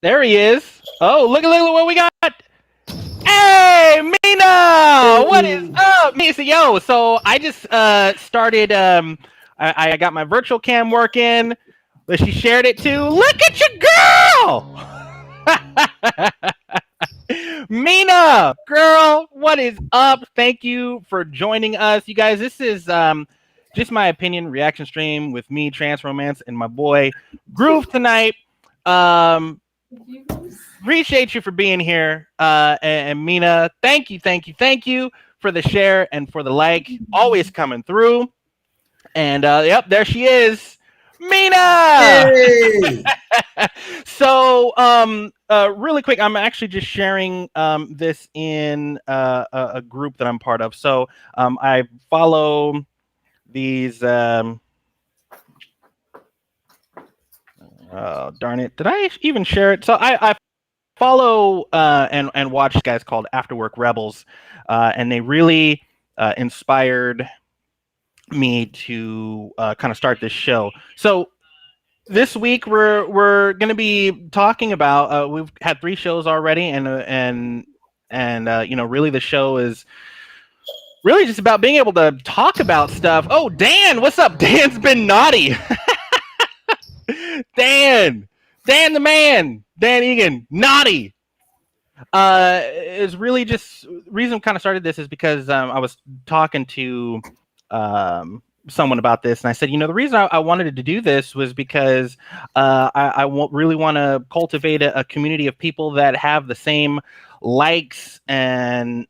There he is. Oh, look at what we got. Hey, Mina! What is up? Me, yo, so I just started, I got my virtual cam working, but she shared it too. Look at your girl! Mina, girl, what is up? Thank you for joining us. You guys, this is just my opinion reaction stream with me, Trans Romance, and my boy Groove tonight. Appreciate you for being here, and Mina, thank you for the share and for the like, always coming through. And yep, there she is, Mina. Hey! So really quick, I'm actually just sharing this in a group that I'm part of. So I follow these oh, darn it, did I even share it? So I follow and watch guys called Afterwork Rebels, and they really inspired me to kind of start this show. So this week we're going to be talking about we've had 3 shows already, and you know, really the show is really just about being able to talk about stuff. Oh, Dan, what's up? Dan's been naughty. Dan the man, Dan Egan, naughty. Is really just reason I kind of started this is because I was talking to someone about this, and I said, you know, the reason I wanted to do this was because I really want to cultivate a community of people that have the same likes and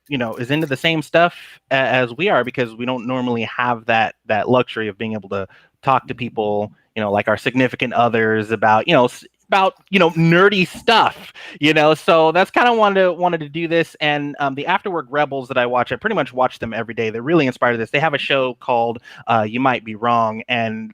you know, is into the same stuff as we are, because we don't normally have that luxury of being able to talk to people, you know, like our significant others about, you know, nerdy stuff, you know. So that's kind of wanted to do this. And the Afterwork Rebels that I watch, I pretty much watch them every day. They're really inspired this. They have a show called You Might Be Wrong, and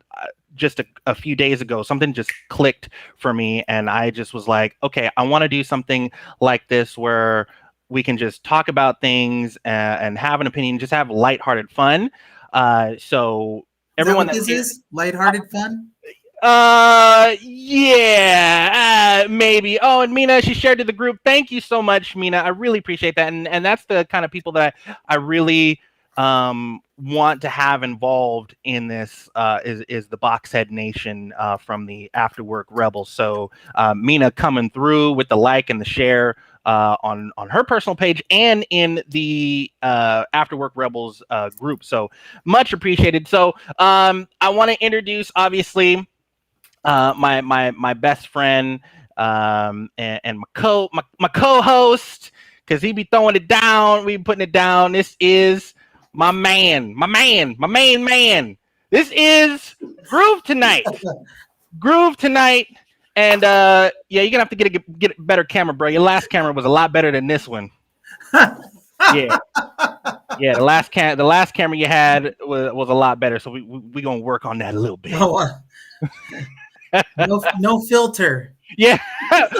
just a few days ago something just clicked for me, and I just was like, okay, I want to do something like this where we can just talk about things and have an opinion, just have lighthearted fun. So everyone this is lighthearted fun. Yeah, maybe. Oh, and Mina, she shared to the group. Thank you so much, Mina. I really appreciate that. And that's the kind of people that I really want to have involved in this is the Boxhead Nation from the Afterwork Rebels. So Mina coming through with the like and the share on her personal page and in the Afterwork Rebels group. So much appreciated. So I want to introduce, obviously, my best friend and my co-host, because he be throwing it down, we be putting it down. This is my main man. This is Groove tonight. And yeah, you're gonna have to get a better camera, bro. Your last camera was a lot better than this one. Yeah, the last camera you had was a lot better. So we gonna work on that a little bit. No filter. Yeah,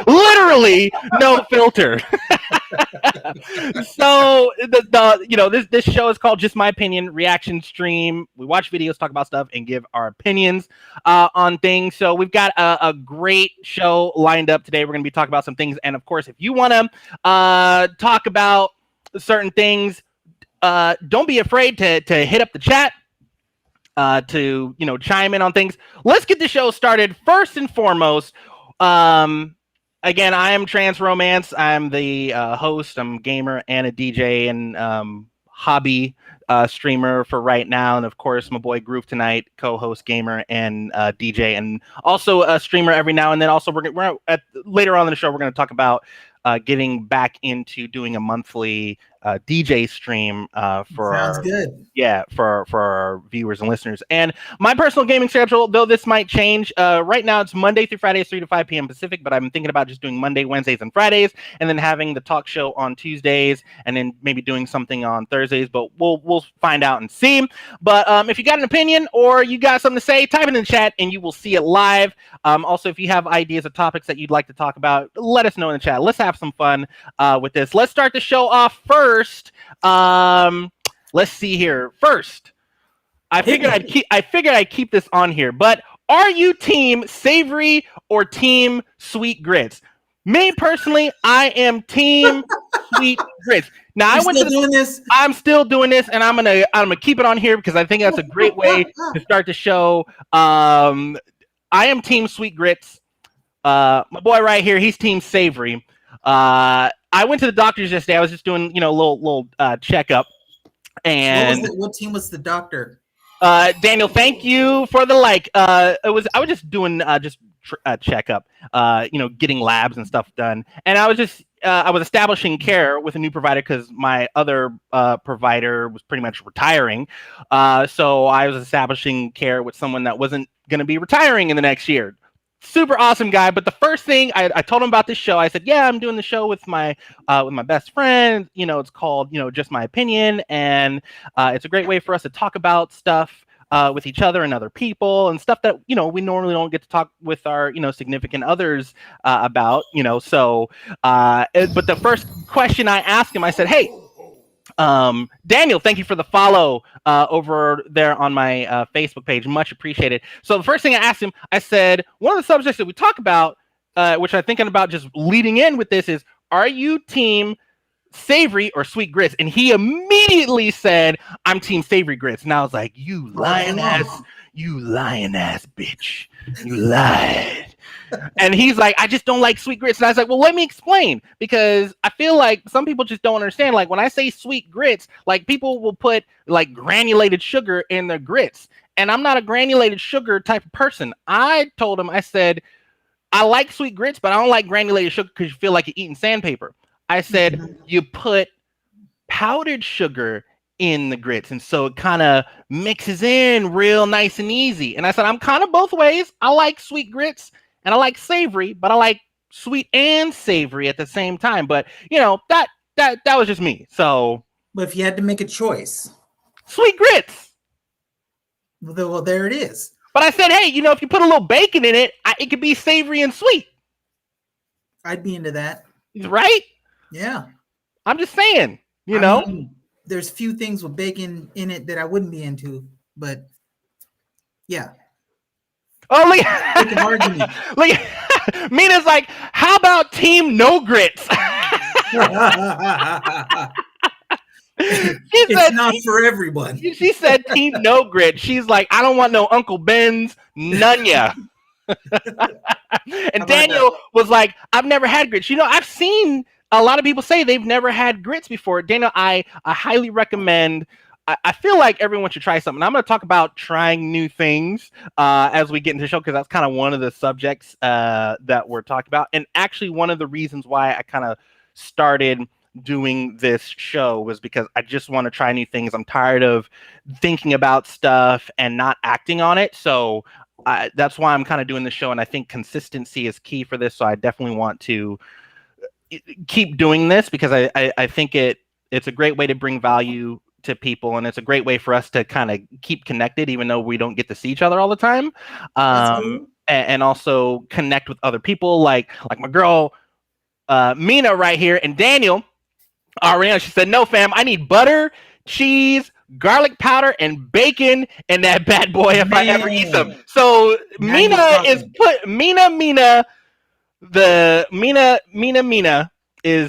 literally no filter. So the you know, this show is called Just My Opinion Reaction Stream. We watch videos, talk about stuff, and give our opinions on things. So we've got a great show lined up today. We're going to be talking about some things, and of course, if you want to talk about certain things, don't be afraid to hit up the chat. To, you know, chime in on things. Let's get the show started. First and foremost, again, I am Trans Romance. I'm the host. I'm a gamer and a DJ and hobby streamer for right now. And of course, my boy Groove tonight, co-host, gamer, and DJ, and also a streamer every now and then. Also, we're later on in the show, we're going to talk about getting back into doing a monthly DJ stream for Sounds our good. for our viewers and listeners. And my personal gaming schedule, though this might change, right now it's Monday through Fridays, 3 to 5 p.m. Pacific, but I'm thinking about just doing Monday, Wednesdays, and Fridays, and then having the talk show on Tuesdays, and then maybe doing something on Thursdays. But we'll find out and see. But if you got an opinion or you got something to say, type it in the chat, and you will see it live. Also, if you have ideas of topics that you'd like to talk about, let us know in the chat. Let's have some fun with this. Let's start the show off first. Let's see here. First, I figured I'd keep this on here. But are you team savory or team sweet grits? Me personally, I am team sweet grits. Now I'm still doing this, and I'm gonna keep it on here because I think that's a great way to start the show. I am team sweet grits. My boy right here, he's team savory. I went to the doctor's yesterday. I was just doing a little checkup. And what team was the doctor? Daniel, thank you for the like. I was just doing a checkup, getting labs and stuff done. And I was establishing care with a new provider because my other provider was pretty much retiring. So I was establishing care with someone that wasn't going to be retiring in the next year. Super awesome guy. But the first thing I told him about this show, I said, yeah, I'm doing the show with my best friend. It's called, Just My Opinion. And it's a great way for us to talk about stuff with each other and other people and stuff that, we normally don't get to talk with our, significant others about, So, but the first question I asked him, I said, hey, Daniel, thank you for the follow over there on my Facebook page. Much appreciated. So the first thing I asked him, I said, one of the subjects that we talk about, which I'm thinking about just leading in with this is, are you team savory or sweet grits? And he immediately said, I'm team savory grits. And I was like, you lying ass bitch. You lied. And he's like, I just don't like sweet grits. And I was like, well, let me explain, because I feel like some people just don't understand. Like when I say sweet grits, like people will put like granulated sugar in their grits. And I'm not a granulated sugar type of person. I told him, I said, I like sweet grits, but I don't like granulated sugar because you feel like you're eating sandpaper. I said, you put powdered sugar in the grits, and so it kind of mixes in real nice and easy. And I said, I'm kind of both ways. I like sweet grits and I like savory, but I like sweet and savory at the same time. But that was just me. So, but if you had to make a choice, sweet grits. Well, there it is. But I said, hey, if you put a little bacon in it, it could be savory and sweet. I'd be into that. Right? Yeah. I'm just saying, I mean, there's few things with bacon in it that I wouldn't be into, but yeah. Oh, look. Look, Mina's like, how about team no grits? It's not for everyone. She said team no grit. She's like, I don't want no Uncle Ben's, none ya. And Daniel was like, I've never had grits. I've seen a lot of people say they've never had grits before. Daniel, I highly recommend. I feel like everyone should try something. I'm going to talk about trying new things as we get into the show, because that's kind of one of the subjects that we're talking about. And actually, one of the reasons why I kind of started doing this show was because I just want to try new things. I'm tired of thinking about stuff and not acting on it. So that's why I'm kind of doing the show. And I think consistency is key for this. So I definitely want to keep doing this, because I think it's a great way to bring value to people, and it's a great way for us to kind of keep connected, even though we don't get to see each other all the time, and also connect with other people, like my girl Mina right here, and Daniel Ariana. She said, no fam, I need butter, cheese, garlic powder, and bacon in that bad boy if I ever eat some. So Mina is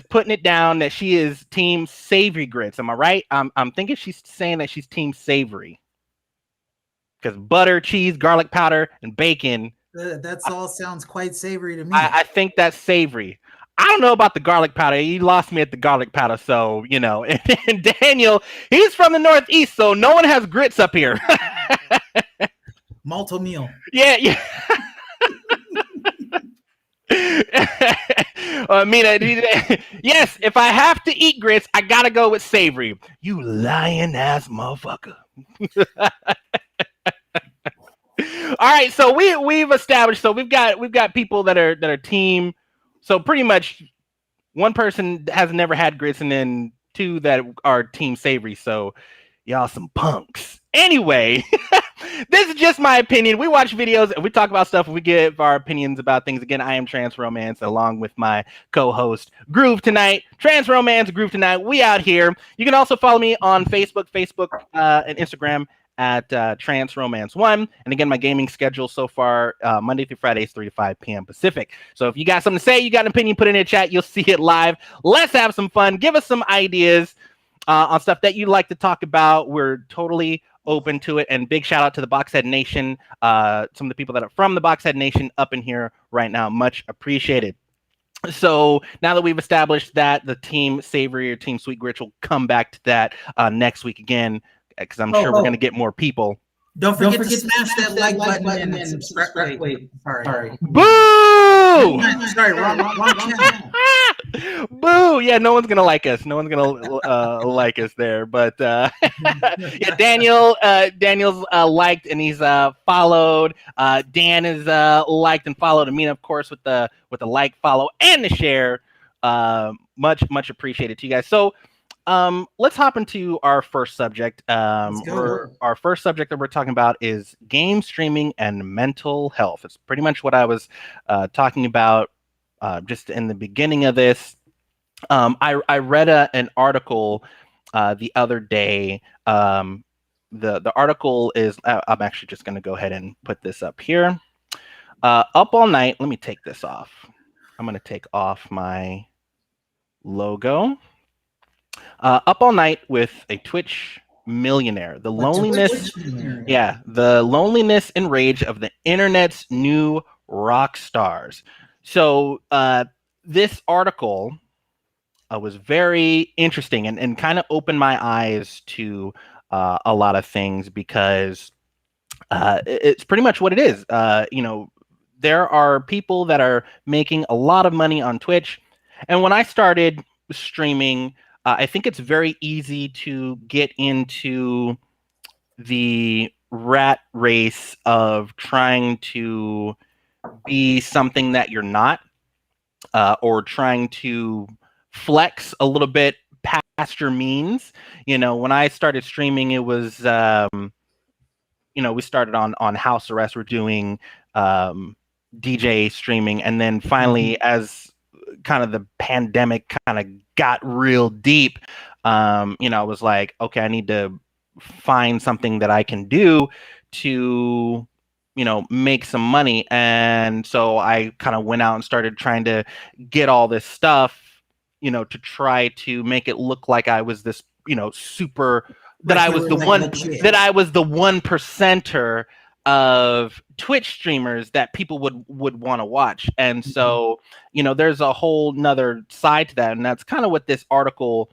putting it down that she is team savory grits. Am I right? I'm thinking she's saying that she's team savory, because butter, cheese, garlic powder, and bacon. That's all sounds quite savory to me. I think that's savory. I don't know about the garlic powder. You lost me at the garlic powder. So, and Daniel, he's from the Northeast, so no one has grits up here. Malto meal. Yeah. Yes, if I have to eat grits, I gotta go with savory. You lying ass motherfucker. All right, so we've established. So we've got people that are team. So pretty much one person has never had grits, and then two that are team savory. So y'all some punks. Anyway, this is just my opinion. We watch videos and we talk about stuff and we give our opinions about things. Again, I am Trans Romance along with my co-host Groove Tonight. Trans Romance, Groove Tonight. We out here. You can also follow me on Facebook, and Instagram at Trans Romance 1. And again, my gaming schedule so far, Monday through Fridays, 3 to 5 p.m. Pacific. So if you got something to say, you got an opinion, put it in the chat. You'll see it live. Let's have some fun. Give us some ideas on stuff that you'd like to talk about. We're totally open to it. And big shout out to the Boxhead Nation. Some of the people that are from the Boxhead Nation up in here right now. Much appreciated. So now that we've established that the team Savory or Team Sweet Grits will come back to that next week again, because I'm sure we're going to get more people. Don't forget to smash that like button and subscribe. Wait, sorry. Boo! Sorry, wrong channel. Boo! Yeah, no one's gonna like us. No one's gonna like us there. But yeah, Daniel's liked and he's followed. Dan is liked and followed. Amina, of course, with the like, follow, and the share. Much appreciated to you guys. So let's hop into our first subject. Our first subject that we're talking about is game streaming and mental health. It's pretty much what I was talking about just in the beginning of this. I read an article the other day. The article is, I'm actually just going to go ahead and put this up here. Up All Night. Let me take this off. I'm going to take off my logo. Up All Night with a Twitch millionaire. The loneliness and rage of the internet's new rock stars. So this article was very interesting and kind of opened my eyes to a lot of things, because it's pretty much what it is. There are people that are making a lot of money on Twitch. And when I started streaming, I think it's very easy to get into the rat race of trying to be something that you're not, or trying to flex a little bit past your means. When I started streaming, it was, we started on house arrest. We're doing DJ streaming. And then finally, as kind of the pandemic kind of got real deep, I was like, okay, I need to find something that I can do to make some money. And so I kind of went out and started trying to get all this stuff, to try to make it look like I was this, super, that I was the one percenter of Twitch streamers that people would want to watch. And so, there's a whole nother side to that. And that's kind of what this article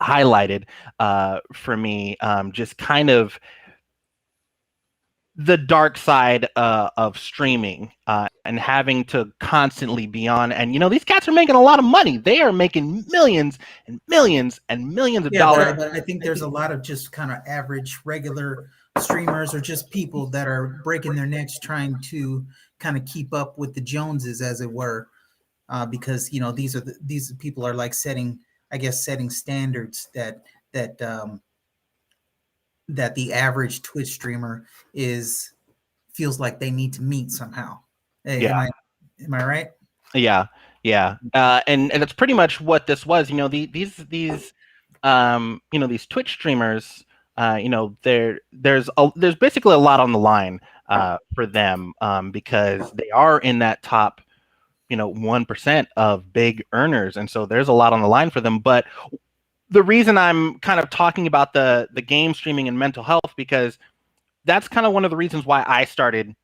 highlighted for me, just kind of the dark side of streaming and having to constantly be on. And these cats are making a lot of money. They are making millions and millions and millions of dollars. But I think there's a lot of just kind of average regular streamers, or just people that are breaking their necks trying to kind of keep up with the Joneses, as it were, because these people are like setting standards that the average Twitch streamer feels like they need to meet somehow. Am I right? Yeah. And it's pretty much what this was. These Twitch streamers, there's basically a lot on the line for them, because they are in that top 1% of big earners, and so there's a lot on the line for them. But the reason I'm kind of talking about the game streaming and mental health, because that's kind of one of the reasons why I started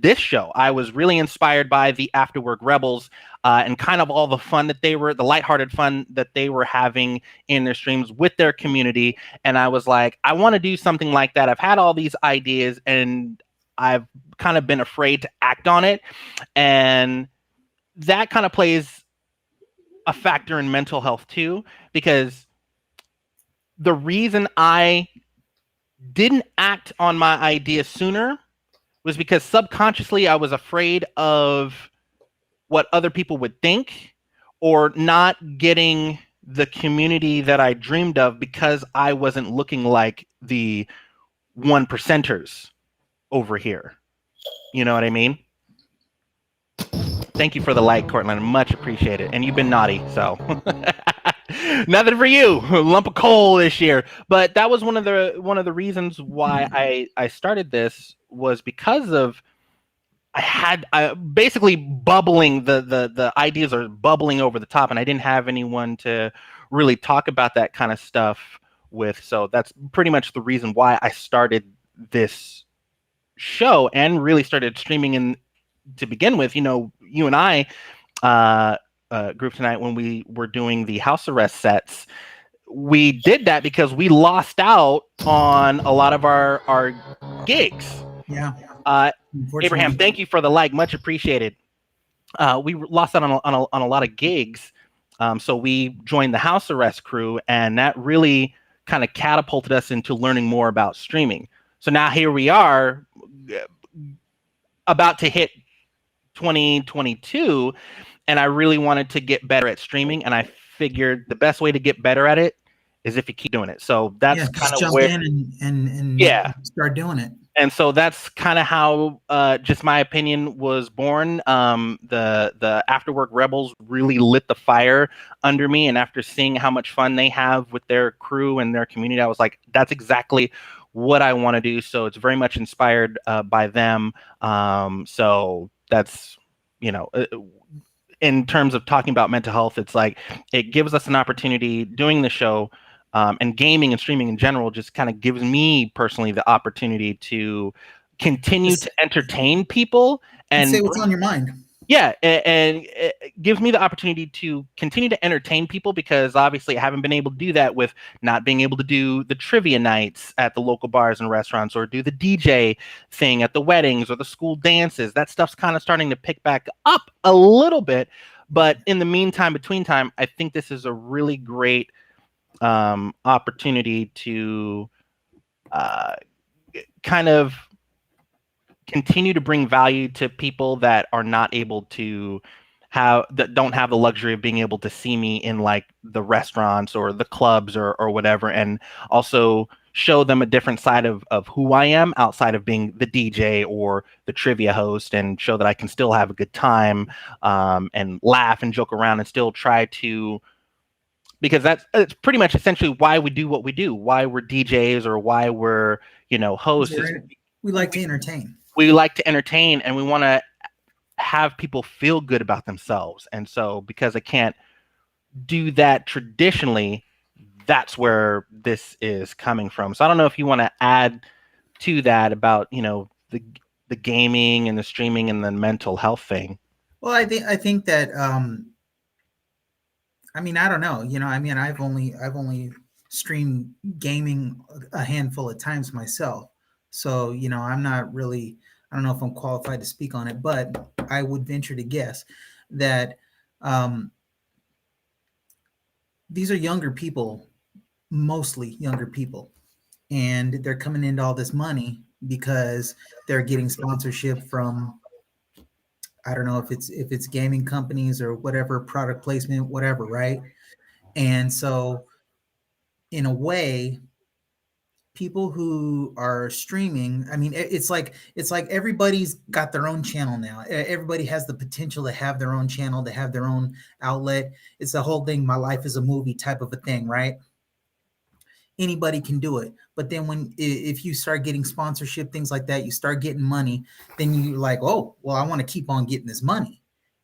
this show. I was really inspired by the Afterwork Rebels and kind of all the fun that the lighthearted fun that they were having in their streams with their community. And I was like, I want to do something like that. I've had all these ideas and I've kind of been afraid to act on it. And that kind of plays a factor in mental health too, because the reason I didn't act on my idea sooner was because subconsciously I was afraid of what other people would think, or not getting the community that I dreamed of because I wasn't looking like the one percenters over here. You know what I mean? Thank you for the like, Cortland. Much appreciated. And you've been naughty, so nothing for you. Lump of coal this year. But that was one of the reasons why I started this, was because of I basically bubbling, the ideas are bubbling over the top, and I didn't have anyone to really talk about that kind of stuff with. So that's pretty much the reason why I started this show and really started streaming in to begin with. You and I group tonight, when we were doing the house arrest sets, we did that because we lost out on a lot of our gigs. Yeah. Abraham, thank you for the like, much appreciated. We lost out on a lot of gigs, so we joined the house arrest crew, and that really kind of catapulted us into learning more about streaming. So now here we are, about to hit 2022, and I really wanted to get better at streaming, and I figured the best way to get better at it is if you keep doing it. So that's kind of jump where, in and start doing it. And so that's kind of how, just my opinion, was born. The Afterwork Rebels really lit the fire under me, and after seeing how much fun they have with their crew and their community, I was like, that's exactly what I want to do. So it's very much inspired by them. So that's, in terms of talking about mental health, it's like it gives us an opportunity doing the show. And gaming and streaming in general just kind of gives me personally the opportunity to continue to entertain people and say what's on your mind. Yeah, and it gives me the opportunity to continue to entertain people, because obviously I haven't been able to do that with not being able to do the trivia nights at the local bars and restaurants, or do the DJ thing at the weddings or the school dances. That stuff's kind of starting to pick back up a little bit. But in the meantime, between time, I think this is a really great opportunity to kind of continue to bring value to people that are not able to that don't have the luxury of being able to see me in like the restaurants or the clubs or whatever, and also show them a different side of who I am outside of being the DJ or the trivia host, and show that I can still have a good time and laugh and joke around and still try to, because it's pretty much essentially why we do what we do, why we're DJs or why we're, hosts. We like to entertain. We like to entertain, and we want to have people feel good about themselves. And so because I can't do that traditionally, that's where this is coming from. So I don't know if you want to add to that about, the gaming and the streaming and the mental health thing. Well, I think that I mean, I don't know. I've only streamed gaming a handful of times myself. So, I'm not really, I don't know if I'm qualified to speak on it, but I would venture to guess that these are younger people, mostly younger people, and they're coming into all this money because they're getting sponsorship from, I don't know if it's gaming companies or whatever, product placement, whatever, right? And so in a way, people who are streaming, I mean, it's like everybody's got their own channel now. Everybody has the potential to have their own channel, to have their own outlet. It's the whole thing, my life is a movie type of a thing, right? Anybody can do it. But then if you start getting sponsorship, things like that, you start getting money, then you're like, oh, well, I want to keep on getting this money.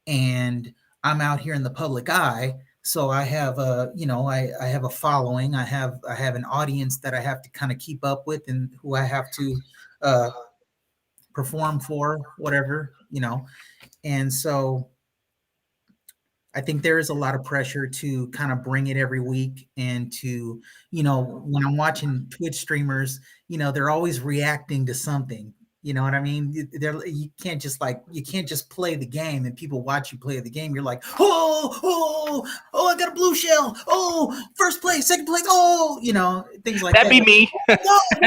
And I'm out here in the public eye. So I have I have a following. I have an audience that I have to kind of keep up with, and who I have to perform for, whatever, And so I think there is a lot of pressure to kind of bring it every week, and to, when I'm watching Twitch streamers, they're always reacting to something. You know what I mean? You can't just play the game and people watch you play the game. You're like, oh, I got a blue shell. Oh, first place, second place. Oh, things like That'd that. be me. What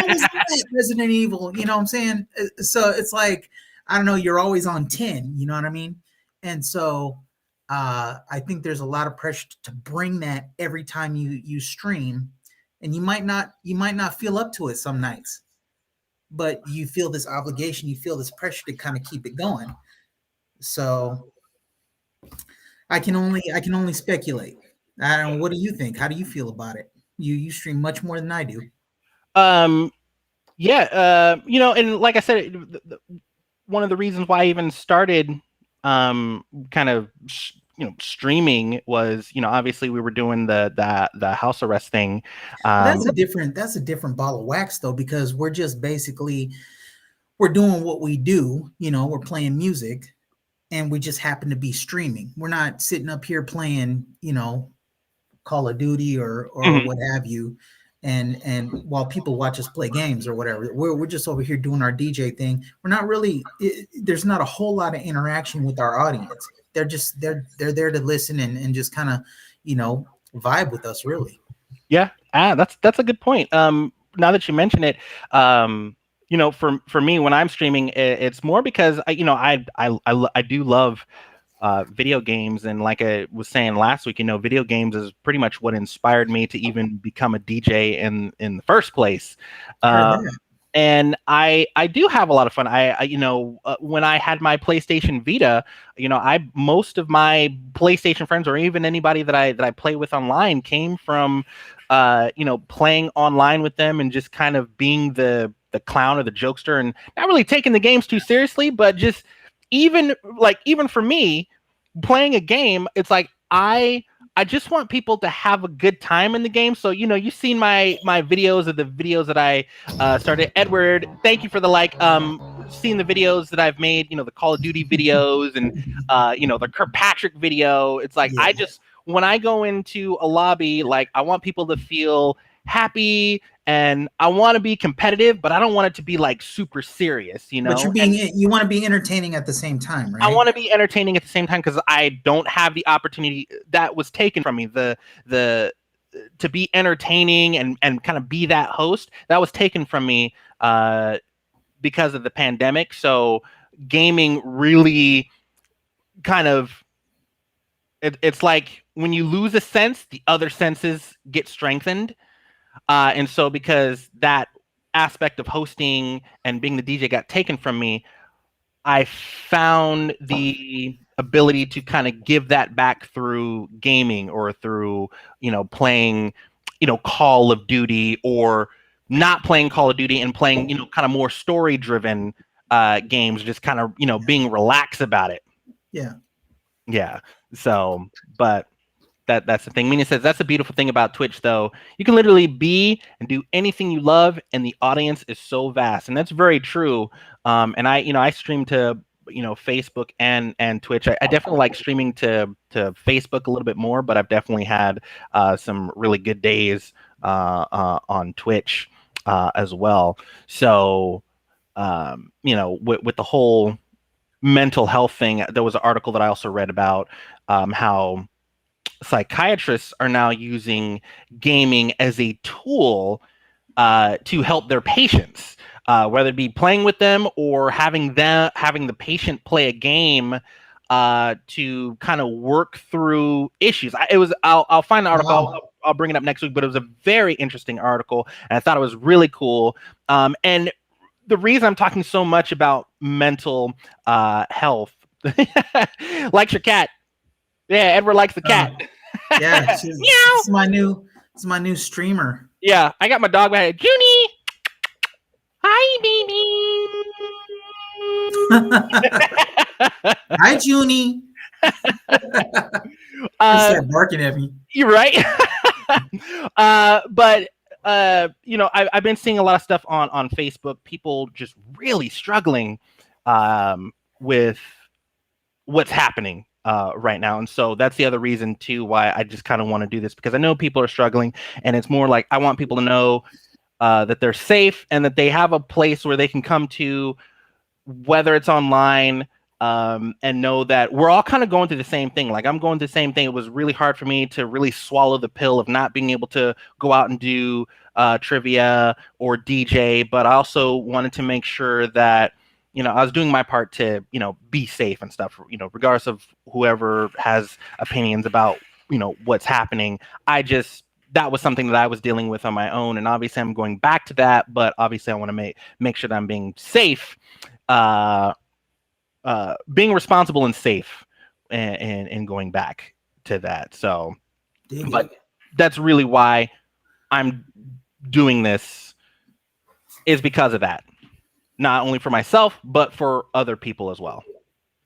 was that? Resident Evil. You know what I'm saying? So it's like, I don't know. You're always on 10. You know what I mean? And so I think there's a lot of pressure to bring that every time you stream, and you might not feel up to it some nights, but you feel this obligation, you feel this pressure to kind of keep it going. So I can only speculate. I don't know. What do you think? How do you feel about it? You stream much more than I do. Yeah, and like I said, one of the reasons why I even started kind of streaming was, obviously we were doing the house arrest thing. That's a different ball of wax though, because we're just basically we're doing what we do, we're playing music, and we just happen to be streaming. We're not sitting up here playing, Call of Duty or what have you. And while people watch us play games or whatever, we're just over here doing our DJ thing. We're not really, there's not a whole lot of interaction with our audience. They're there to listen and just kind of, vibe with us, really. Yeah, that's a good point. Now that you mention it, for me when I'm streaming, it's more because I do love video games, and like I was saying last week, video games is pretty much what inspired me to even become a DJ in the first place. And I do have a lot of fun. When I had my PlayStation Vita, most of my PlayStation friends, or even anybody that I play with online, came from playing online with them and just kind of being the clown or the jokester, and not really taking the games too seriously, but just even for me playing a game, it's like I just want people to have a good time in the game. So, you've seen my videos of the videos that I started. Edward, thank you for the seeing the videos that I've made, the Call of Duty videos and, the Kirkpatrick video. It's like, Yeah. when I go into a lobby, I want people to feel happy, and I want to be competitive, but I don't want it to be super serious, But you want to be entertaining at the same time, right? I want to be entertaining at the same time, because I don't have the opportunity that was taken from me. To be entertaining and kind of be that host, that was taken from me because of the pandemic. So gaming really kind of, it's like when you lose a sense, the other senses get strengthened. And so because that aspect of hosting and being the DJ got taken from me, I found the ability to kind of give that back through gaming, or through, playing, Call of Duty, or not playing Call of Duty and playing, kind of more story driven games, just kind of, being relaxed about it. Yeah. Yeah. So, but that's the thing. Mina says that's the beautiful thing about Twitch, though. You can literally be and do anything you love, and the audience is so vast, and that's very true. And I stream to Facebook and Twitch. I definitely like streaming to Facebook a little bit more, but I've definitely had some really good days on Twitch as well. So with the whole mental health thing, there was an article that I also read about how psychiatrists are now using gaming as a tool to help their patients, whether it be playing with them or having the patient play a game to kind of work through issues. I'll find the article. Wow. I'll bring it up next week, but it was a very interesting article, and I thought it was really cool. And the reason I'm talking so much about mental health, likes your cat. Yeah, Edward likes the cat. Yeah, it's my new streamer. Yeah, I got my dog behind it. Junie! Hi, baby! Hi, Junie. Start barking at me. You're right. But I've been seeing a lot of stuff on Facebook. People just really struggling with what's happening right now, and so that's the other reason too why I just kind of want to do this, because I know people are struggling, and it's more like I want people to know that they're safe and that they have a place where they can come to whether it's online, and know that we're all kind of going through the same thing. Like I'm going through the same thing. It was really hard for me to really swallow the pill of not being able to go out and do trivia or DJ, but I also wanted to make sure that, you know, I was doing my part to, you know, be safe and stuff, you know, regardless of whoever has opinions about, you know, what's happening. That was something that I was dealing with on my own. And obviously I'm going back to that, but obviously I want to make sure that I'm being safe, being responsible and safe, and going back to that. So, but that's really why I'm doing this, is because of that. Not only for myself, but for other people as well.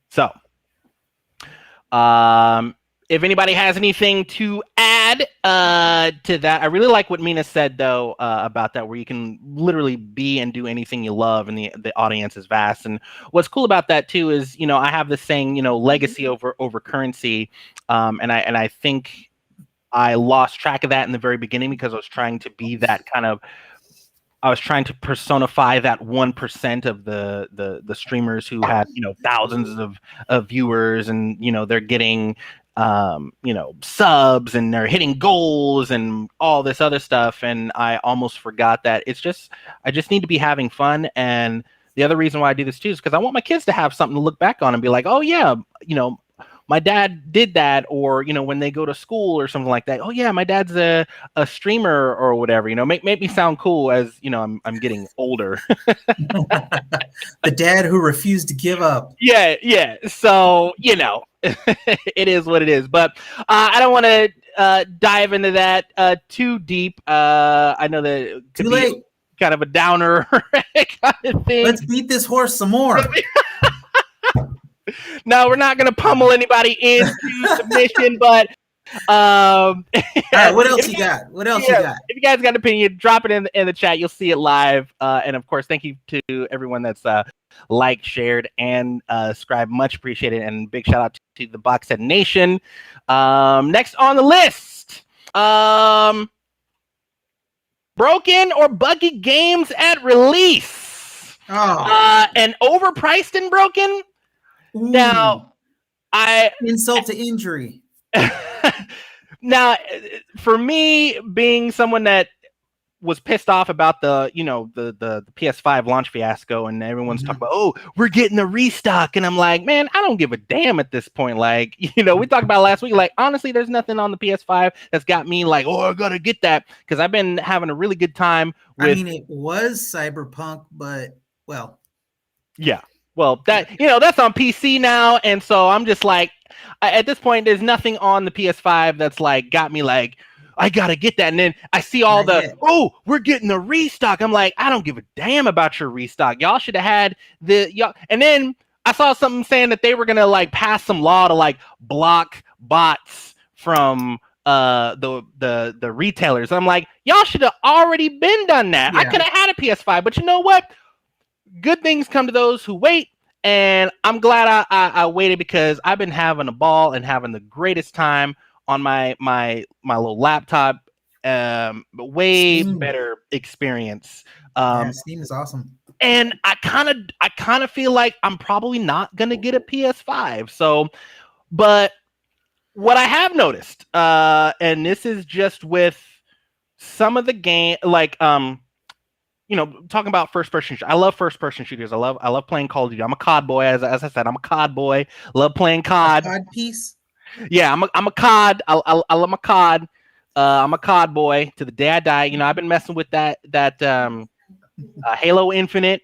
So, if anybody has anything to add to that, I really like what Mina said though, about that, where you can literally be and do anything you love, and the audience is vast. And what's cool about that too is, you know, I have this saying, you know, legacy over currency, and I think I lost track of that in the very beginning because I was trying to be that kind of. I was trying to personify that 1% of the streamers who had, you know, thousands of viewers, and, you know, they're getting, you know, subs, and they're hitting goals and all this other stuff. And I almost forgot that I just need to be having fun. And the other reason why I do this too is because I want my kids to have something to look back on and be like, oh yeah, you know, my dad did that. Or, you know, when they go to school or something like that, oh yeah, my dad's a streamer or whatever, you know, make me sound cool as, you know, I'm getting older. The dad who refused to give up. Yeah. So, you know, it is what it is. But I don't want to dive into that too deep. I know that it could be kind of a downer kind of thing. Let's beat this horse some more. No, we're not going to pummel anybody into submission, but all right, what else you got? If you guys got an opinion, drop it in the chat. You'll see it live. And of course, thank you to everyone that's liked, shared, and subscribed. Much appreciated. And big shout out to the Boxhead Nation. Next on the list, broken or buggy games at release. And overpriced and broken. Ooh. Now, insult to injury. Now, for me, being someone that was pissed off about the PS5 launch fiasco, and everyone's talking about, oh, we're getting a restock, and I'm like, man, I don't give a damn at this point. Like, you know, we talked about last week, like, honestly, there's nothing on the PS5 that's got me like, oh, I gotta get that, because I've been having a really good time with. I mean, it was Cyberpunk, but well, yeah. Well, that, you know, that's on PC now, and so I'm just like, at this point, there's nothing on the PS5 that's like got me like, I gotta get that. And then I see all oh, we're getting a restock. I'm like, I don't give a damn about your restock. Y'all should have had y'all. And then I saw something saying that they were gonna like pass some law to like block bots from the retailers. I'm like, y'all should have already been done that. Yeah. I could have had a PS5, but you know what? Good things come to those who wait, and I'm glad I waited, because I've been having a ball and having the greatest time on my little laptop. Way Steam. Better experience. Steam is awesome. And I kind of feel like I'm probably not gonna get a PS5. So, but what I have noticed, and this is just with some of the game, like you know, talking about first-person. I love first-person shooters. I love playing Call of Duty. I'm a COD boy, as I said. I'm a COD boy. Love playing COD. COD piece. Yeah, I'm a COD. I love my COD. I'm a COD boy to the day I die. You know, I've been messing with that Halo Infinite.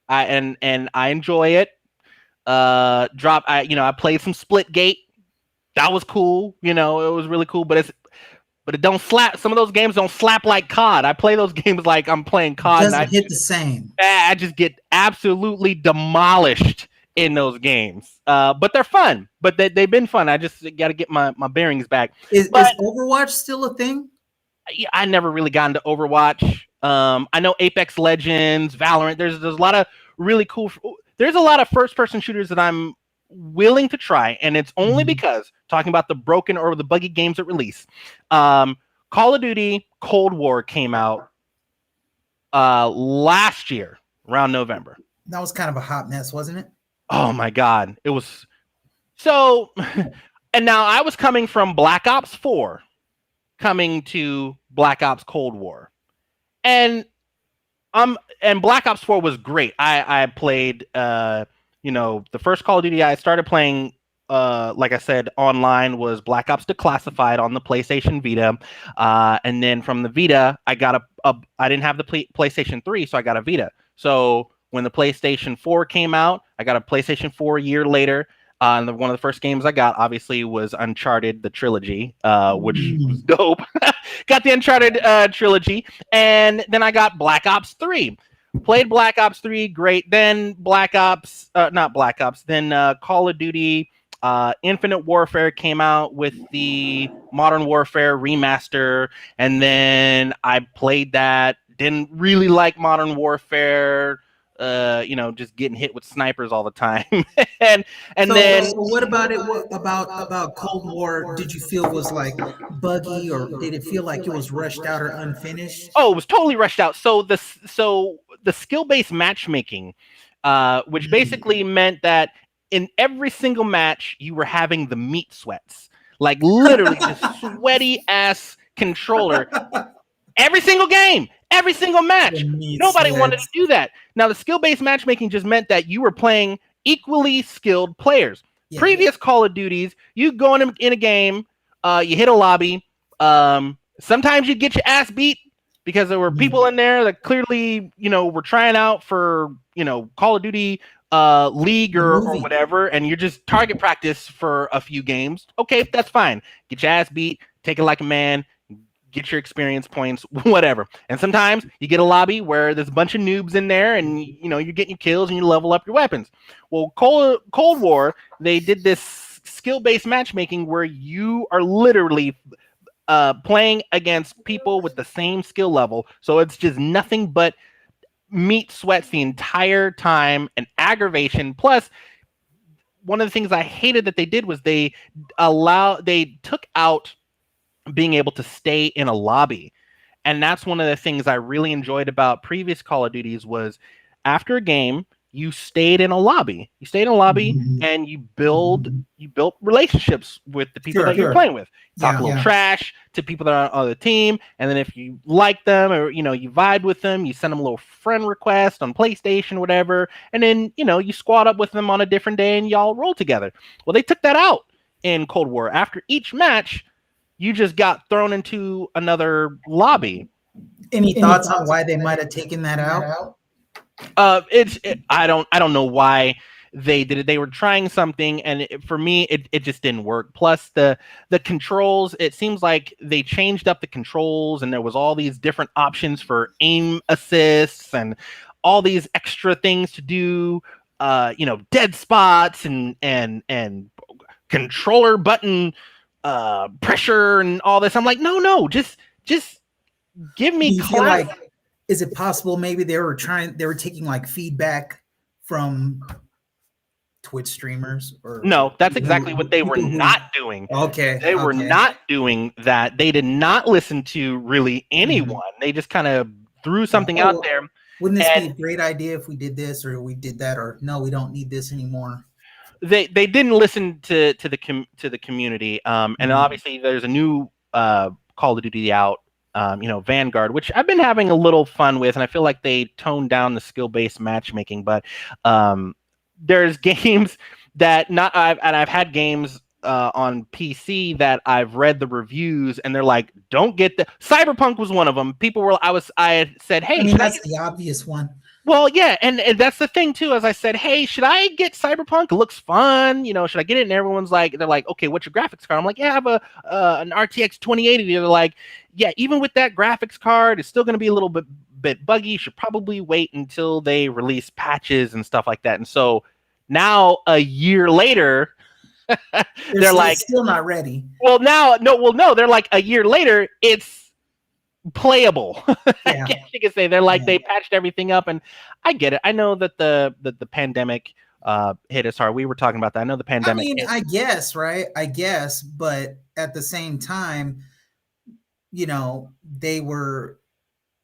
I enjoy it. I played some Splitgate. That was cool. You know, it was really cool. But it don't slap. Some of those games don't slap like COD. I play those games like I'm playing COD. It doesn't hit the same. I just get absolutely demolished in those games. But they're fun. But they've been fun. I just got to get my bearings back. Is Overwatch still a thing? I never really got into Overwatch. I know Apex Legends, Valorant. There's a lot of really cool. There's a lot of first-person shooters that I'm willing to try, and it's only because, talking about the broken or the buggy games at release, Call of Duty Cold War came out last year around November. That was kind of a hot mess, wasn't it? Oh my god, it was so. And now I was coming from Black Ops 4, coming to Black Ops Cold War, and and Black Ops 4 was great. I played the first Call of Duty I started playing, like I said, online was Black Ops Declassified on the PlayStation Vita. And then from the Vita, I got I didn't have the PlayStation 3, so I got a Vita. So when the PlayStation 4 came out, I got a PlayStation 4 a year later. And one of the first games I got, obviously, was Uncharted, the trilogy, which was dope. Got the Uncharted trilogy, and then I got Black Ops 3. Played Black Ops 3, great. Then not Black Ops, then Call of Duty Infinite Warfare came out with the Modern Warfare remaster, and then I played that. Didn't really like Modern Warfare. Just getting hit with snipers all the time. and then So what about it? What about Cold War? Did you feel was like buggy, or did it feel like it was rushed out or unfinished? Oh, it was totally rushed out. So the skill based matchmaking, which basically meant that in every single match you were having the meat sweats, like literally just sweaty ass controller. Every single game, every single match. Nobody wanted to do that. Now, the skill based matchmaking just meant that you were playing equally skilled players. Yeah. Previous Call of Duties, you go in a game, you hit a lobby. Sometimes you'd get your ass beat because there were people in there that clearly, were trying out for, Call of Duty league or whatever, and you're just target practice for a few games. Okay, that's fine. Get your ass beat, take it like a man. Get your experience points, whatever. And sometimes you get a lobby where there's a bunch of noobs in there, and you're getting your kills and you level up your weapons. Well, Cold War, they did this skill-based matchmaking where you are literally playing against people with the same skill level. So it's just nothing but meat sweats the entire time and aggravation. Plus, one of the things I hated that they did was they took out being able to stay in a lobby. And that's one of the things I really enjoyed about previous Call of Duties was after a game, you stayed in a lobby. You stayed in a lobby and you built relationships with the people that you're playing with. Talk a little trash to people that are on the team. And then if you like them or, you vibe with them, you send them a little friend request on PlayStation, whatever. And then, you squad up with them on a different day and y'all roll together. Well, they took that out in Cold War. After each match, you just got thrown into another lobby. Any thoughts on why they might have taken that out? I don't know why they did it. They were trying something, and for me, it just didn't work. Plus, the controls. It seems like they changed up the controls, and there was all these different options for aim assists and all these extra things to do. Dead spots and controller button pressure and all this. I'm like, no, just give me class. Like, is it possible maybe they were taking like feedback from Twitch streamers? Or no, that's exactly what they were not doing. Okay. They were not doing that. They did not listen to really anyone. They just kind of threw something out there. Wouldn't this be a great idea if we did this or we did that, or no, we don't need this anymore? They didn't listen to the community, and obviously there's a new Call of Duty out, Vanguard, which I've been having a little fun with, and I feel like they toned down the skill-based matchmaking. But there's games that I've had games on PC that I've read the reviews, and they're like, "Don't get the." Cyberpunk was one of them. I said, "Hey," that's the obvious one. Well, yeah, and that's the thing too. As I said, hey, should I get Cyberpunk? It looks fun, should I get it? And everyone's like, they're like, okay, what's your graphics card? I'm like, yeah, I have an RTX 2080. They're like, yeah, even with that graphics card, it's still going to be a little bit buggy. You should probably wait until they release patches and stuff like that. And so now a year later, they're like, still not ready. Well, no, they're like a year later, it's playable. Yeah. You can say they're like they patched everything up, and I get it. I know that the pandemic hit us hard. We were talking about that. I know the pandemic. I mean, I guess, right? I guess, but at the same time, they were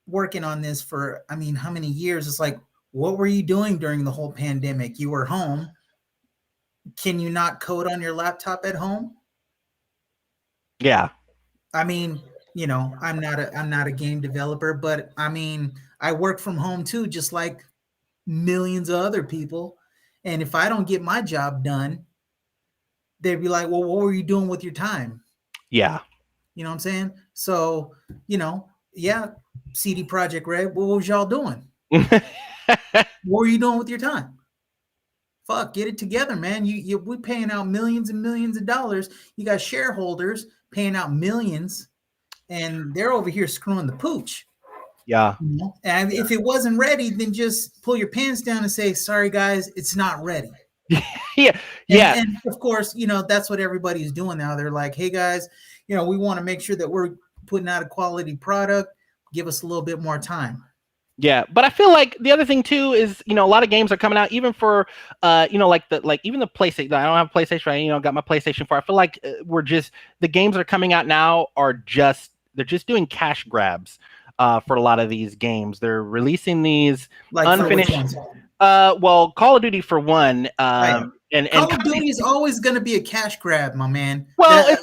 working on this for, how many years? It's like What were you doing during the whole pandemic? You were home. Can you not code on your laptop at home? Yeah. I mean, I'm not a game developer, but I mean, I work from home too, just like millions of other people. And if I don't get my job done, they'd be like, "Well, what were you doing with your time?" Yeah. You know what I'm saying? So, yeah, CD Project Red, what was y'all doing? What were you doing with your time? Fuck, get it together, man. We paying out millions and millions of dollars. You got shareholders paying out millions, and they're over here screwing the pooch. Yeah. And if it wasn't ready, then just pull your pants down and say, "Sorry, guys, it's not ready." Yeah. And Yeah. and of course, that's what everybody's doing now. They're like, "Hey, guys, we want to make sure that we're putting out a quality product. Give us a little bit more time." Yeah, but I feel like the other thing too is, a lot of games are coming out even for like even the PlayStation. I don't have a PlayStation, right? Got my PlayStation 4. I feel like the games that are coming out now are they're just doing cash grabs for a lot of these games. They're releasing these Like for which unfinished ones? well, Call of Duty for one, Right. and Call of kind of Duty is always going to be a cash grab, my man. well, That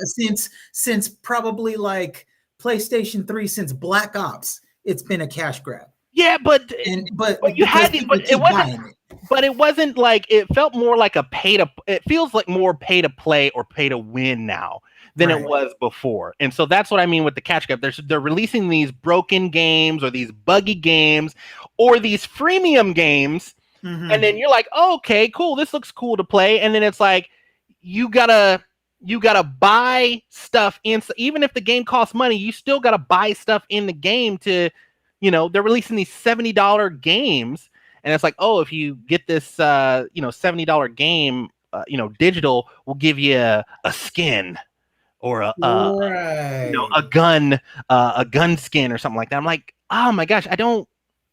since probably like PlayStation 3, since Black Ops, it's been a cash grab. yeah, but And but but you because had the, people but keep buying it. it wasn't like, it felt more like it feels like more pay to play or pay to win now than it Right. was before. And so that's what I mean with the catch grab. They're releasing these broken games or these buggy games or these freemium games, and Mm-hmm. then you're like, oh, okay, cool, this looks cool to play, and then it's like you gotta buy stuff in. Even if the game costs money, you still gotta buy stuff in the game to, they're releasing these $70 games, and it's like, oh, if you get this $70 game, digital, will give you a skin or Right. a gun skin or something like that. I'm like, oh my gosh, I don't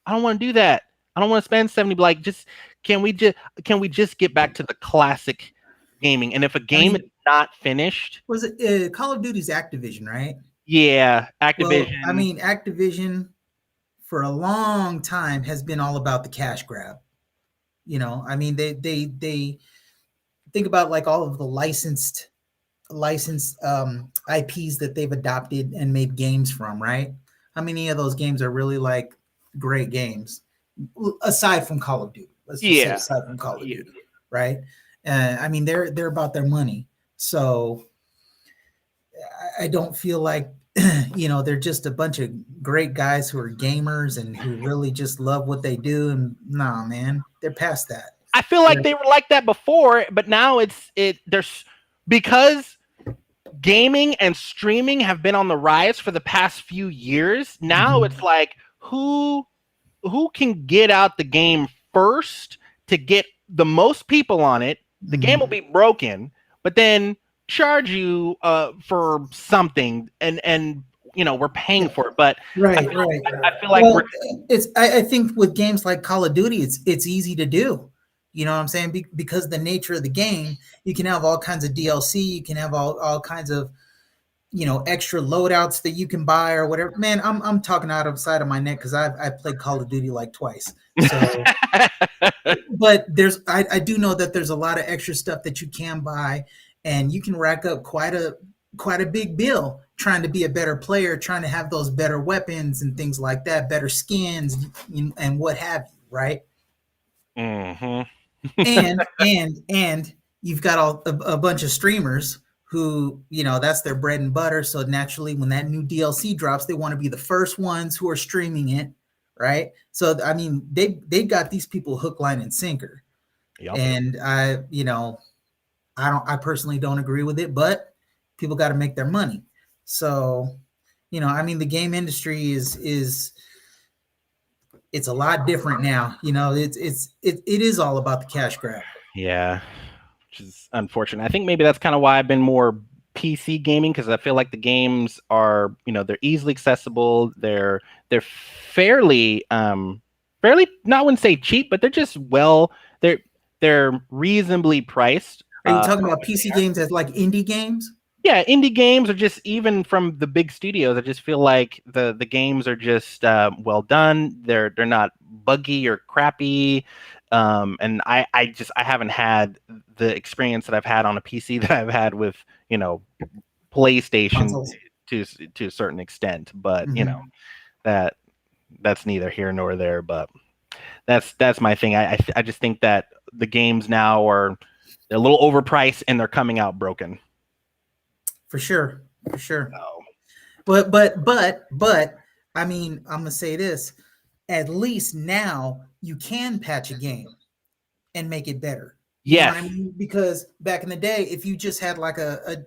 want to do that. I don't want to spend 70. Like, just can we just get back to the classic gaming? And if a I game is mean, not finished, was it Call of Duty's Activision, right? yeah, Well, I Activision. mean, Activision for a long time has been all about the cash grab. I mean, they think about like all of the licensed IPs that they've adopted and made games from, right? How many of those games are really like great games aside from Call of Duty? Let's just say Yeah, aside from Call of yeah, Duty, right? I mean, they're about their money, so I don't feel like they're just a bunch of great guys who are gamers and who really just love what they do. And nah, man, they're past that. I feel like They're, they were like that before, but now there's because gaming and streaming have been on the rise for the past few years. Now it's Mhm. like, who can get out the game first to get the most people on it. The game will Mhm. be broken, but then charge you for something, and we're paying for it. But Right, right. I feel like we're Well, I think with games like Call of Duty, it's easy to do. You know what I'm saying? Because the nature of the game, you can have all kinds of DLC, you can have all kinds of extra loadouts that you can buy or whatever. Man, I'm talking out of side of my neck because I've played Call of Duty like twice. So, but I do know that there's a lot of extra stuff that you can buy, and you can rack up quite a big bill trying to be a better player, trying to have those better weapons and things like that, better skins and what have you, right? Mhm. And you've got a bunch of streamers who that's their bread and butter. So naturally, when that new DLC drops, they want to be the first ones who are streaming it, right? So I mean, they got these people hook, line, and sinker. Yep. And I personally don't agree with it, but people got to make their money. So I mean, the game industry is it's a lot different now. It is all about the cash grab. Yeah, which is unfortunate. I think maybe that's kind of why I've been more PC gaming, because I feel like the games are, they're easily accessible. They're fairly, not, I wouldn't say cheap, but they're just they're they're reasonably priced. Are you talking about PC games as like indie games? Yeah, indie games, or just even from the big studios. I just feel like the games are just well done. They're not buggy or crappy. And I haven't had the experience that I've had on a PC that I've had with, PlayStation Consoles. to a certain extent. But Mhm. that's neither here nor there. But that's my thing. I just think that the games now are they're a little overpriced and they're coming out broken. For sure, for sure. So, But I mean, I'm gonna say this: at least now you can patch a game and make it better. You know what I yes, mean? Because back in the day, if you just had like a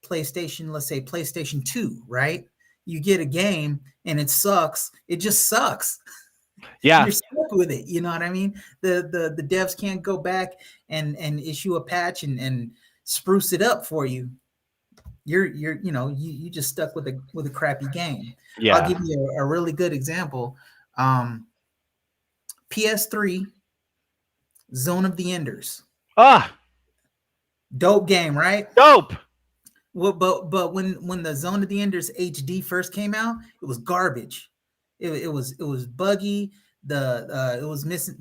PlayStation, let's say PlayStation 2, right? You get a game and it sucks, it just sucks. yeah, You're stuck with it. You know what I mean? The devs can't go back and issue a patch and spruce it up for you. You just stuck with a crappy game. I'll yeah. give you a really good example. PS3 Zone of the Enders. Ah, Dope game, right? dope. Well, but when the Zone of the Enders HD first came out, it was garbage. It was buggy. It was missing,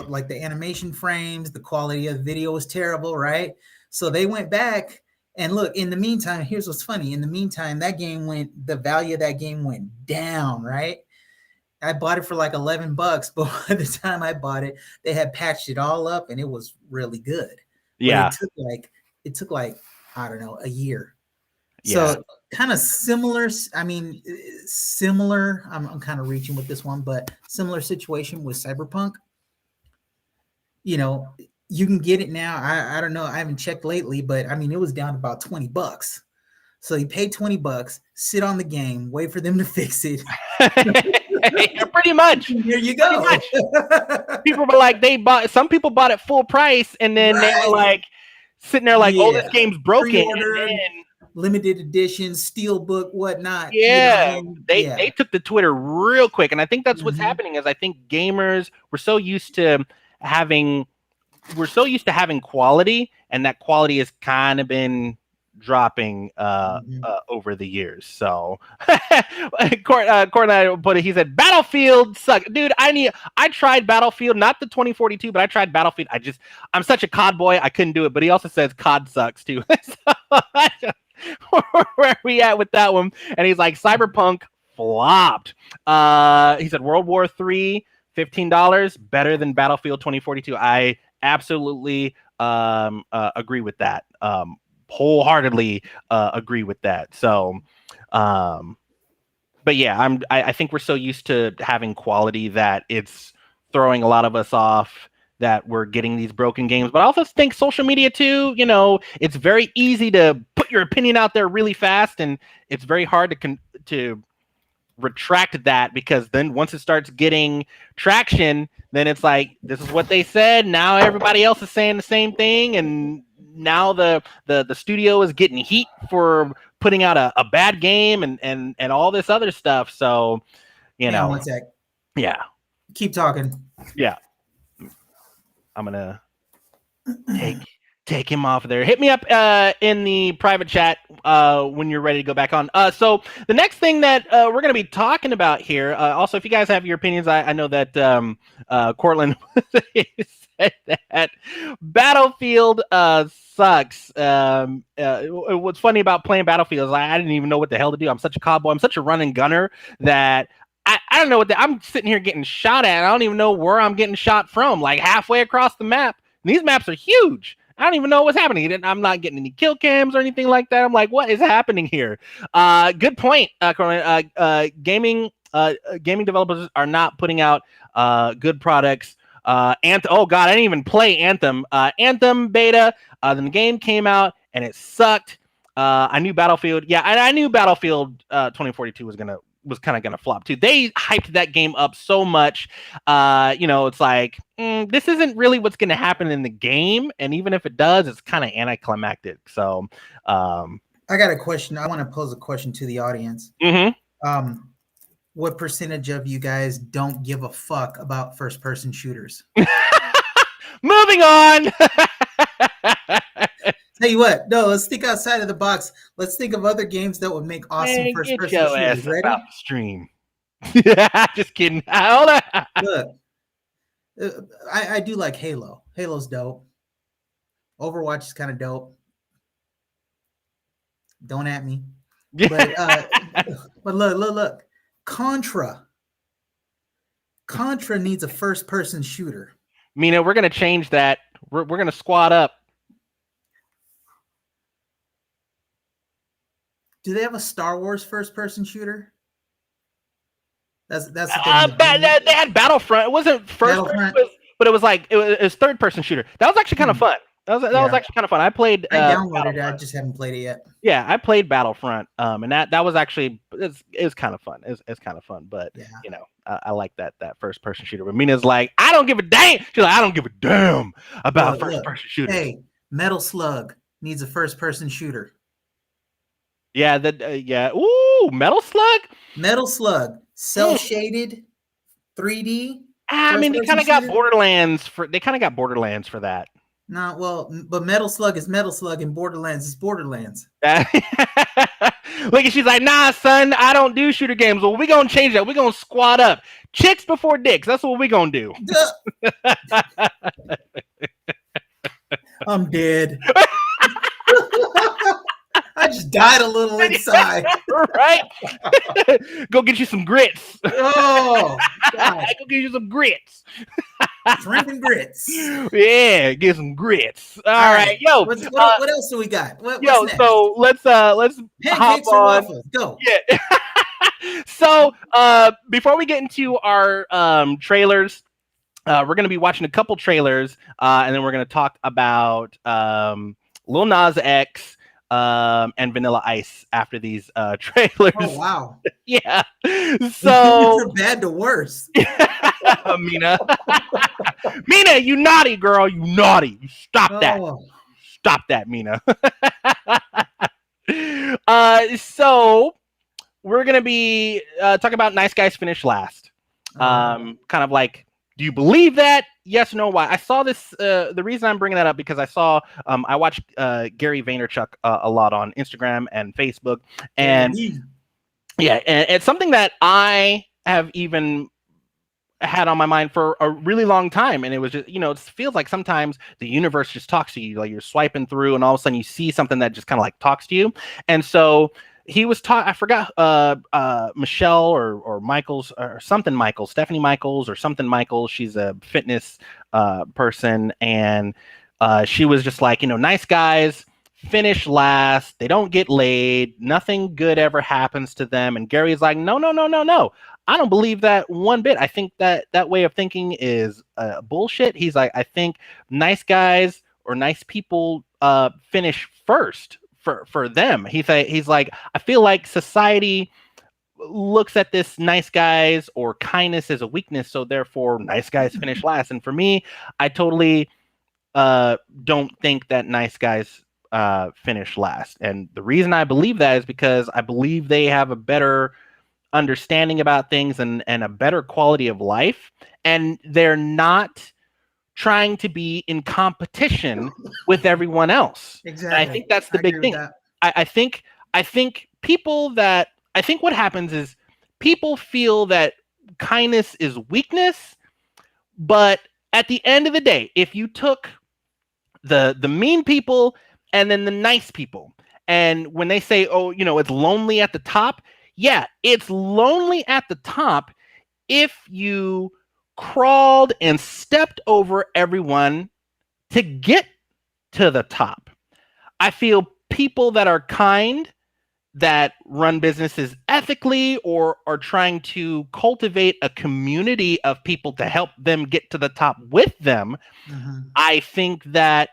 like the animation frames, the quality of the video was terrible, right? So they went back and look. In the meantime, here's what's funny. In the meantime, the value of that game went down, right? I bought it for like $11, but by the time I bought it, they had patched it all up and it was really good. But Yeah, it took like I don't know, a year. yeah. So kind of similar. I mean, similar. I'm kind of reaching with this one, but similar situation with Cyberpunk. You know, you can get it now. I don't know. I haven't checked lately, but I mean, it was down to about $20. So you pay $20, sit on the game, wait for them to fix it. Yeah, pretty much. There you Pretty go. much. People were like, some people bought it full price, and then they were Right. like sitting there like, oh, this Yeah. game's broken. And Pre-order, then limited edition, steelbook, whatnot. yeah, Yeah. they took the Twitter real quick, and I think that's what's Mhm. happening. Is I think gamers having we're so used to having quality, and that quality has kind of been dropping Mhm. over the years. So, Court put it. He said, "Battlefield suck, dude. I tried Battlefield, not the 2042, but I tried Battlefield. I'm such a COD boy. I couldn't do it. But he also says COD sucks too. So, where are we at with that one? And he's like, Cyberpunk flopped. He said World War III, $15 better than Battlefield 2042. I absolutely agree with that. Wholeheartedly agree with that. So, but yeah, I think we're so used to having quality that it's throwing a lot of us off that we're getting these broken games. But I also think social media too, it's very easy to put your opinion out there really fast, and it's very hard to retract that, because then once it starts getting traction, then it's like, this is what they said, now everybody else is saying the same thing, and now the studio is getting heat for putting out a bad game and all this other stuff. So Hang on one sec. yeah, Keep talking. yeah, I'm gonna take him off there. Hit me up in the private chat when you're ready to go back on. So the next thing that we're going to be talking about here, also, if you guys have your opinions, I know that Cortland said that Battlefield sucks. What's funny about playing Battlefield is I didn't even know what the hell to do. I'm such a cowboy. I'm such a run and gunner that I don't know I'm sitting here getting shot at. I don't even know where I'm getting shot from, like halfway across the map. And these maps are huge. I don't even know what's happening. I'm not getting any kill cams or anything like that. I'm like, what is happening here? Good point, Corlin. Gaming developers are not putting out good products. Oh God, I didn't even play Anthem. Anthem beta. Then the game came out and it sucked. I knew Battlefield. Yeah, I knew Battlefield 2042 was kind of gonna flop too. They hyped that game up so much. It's like, this isn't really what's gonna happen in the game, and even if it does, it's kind of anticlimactic. So, I got a question. I want to pose a question to the audience. mm-hmm. What percentage of you guys don't give a fuck about first-person shooters? Moving on. Tell you what, no, let's think outside of the box. Let's think of other games that would make awesome Man, get first-person your shooters. ass Ready? about the stream. Just kidding. Hold on. Look, I do like Halo. Halo's dope. Overwatch is kind of dope. Don't at me. But but look. Contra. Contra needs a first person shooter. Mina, we're gonna change that. We're gonna squad up. Do they have a Star Wars first person shooter? That's the thing. They had Battlefront. It wasn't first person, but it was like it was third person shooter. That was actually kind of fun. That was actually kind of fun. I played. I downloaded it. I just haven't played it yet. Yeah, I played Battlefront. And that was actually it was kind of fun. It's kind of fun, but you know, I like that first person shooter. But Mina's like, I don't give a damn. She's like, I don't give a damn about first person shooter. Hey, Metal Slug needs a first person shooter. Yeah, yeah. Ooh, Metal Slug. Metal Slug, cell shaded, 3D. I mean, they kind of got Borderlands for that. No, well, but Metal Slug is Metal Slug, and Borderlands is Borderlands. Look, she's like, nah, son, I don't do shooter games. Well, we gonna change that. We gonna squad up, chicks before dicks. That's what we gonna do. I'm dead. I just died a little inside. Right? Go get you some grits. Oh, God. Go get you some grits. Shrimp and grits. Yeah, get some grits. All right. Yo, what else do we got? What's next? So let's pancakes or waffles. Go. Yeah. So before we get into our trailers, we're gonna be watching a couple trailers, and then we're gonna talk about Lil Nas X. And Vanilla Ice after these trailers. Oh wow! Yeah. So from bad to worse. Mina, you naughty girl, you naughty. You stop that. Stop that, Mina. So we're gonna be talking about Nice Guys Finish Last. Kind of like, do you believe that? Yes, no, why? I saw this. The reason I'm bringing that up because I saw, I watched Gary Vaynerchuk a lot on Instagram and Facebook, and and it's something that I have even had on my mind for a really long time. And it was just, it feels like sometimes the universe just talks to you, like you're swiping through, and all of a sudden you see something that just kind of like talks to you. And so he was I forgot Michelle or Michaels or something Michaels, Stephanie Michaels or something Michaels. She's a fitness person, and she was just like, nice guys finish last, they don't get laid, nothing good ever happens to them. And Gary's like, no, I don't believe that one bit. I think that way of thinking is bullshit. He's like, I think nice guys or nice people finish first for them. He's like, I feel like society looks at this nice guys or kindness as a weakness, so therefore nice guys finish last. And for me, I totally don't think that nice guys finish last. And the reason I believe that is because I believe they have a better understanding about things and a better quality of life, and they're not trying to be in competition with everyone else. Exactly. And I think that's the big thing. I think what happens is people feel that kindness is weakness, but at the end of the day, if you took the mean people and then the nice people, and when they say, oh, it's lonely at the top, yeah, it's lonely at the top if you crawled and stepped over everyone to get to the top. I feel people that are kind, that run businesses ethically, or are trying to cultivate a community of people to help them get to the top with them, I think that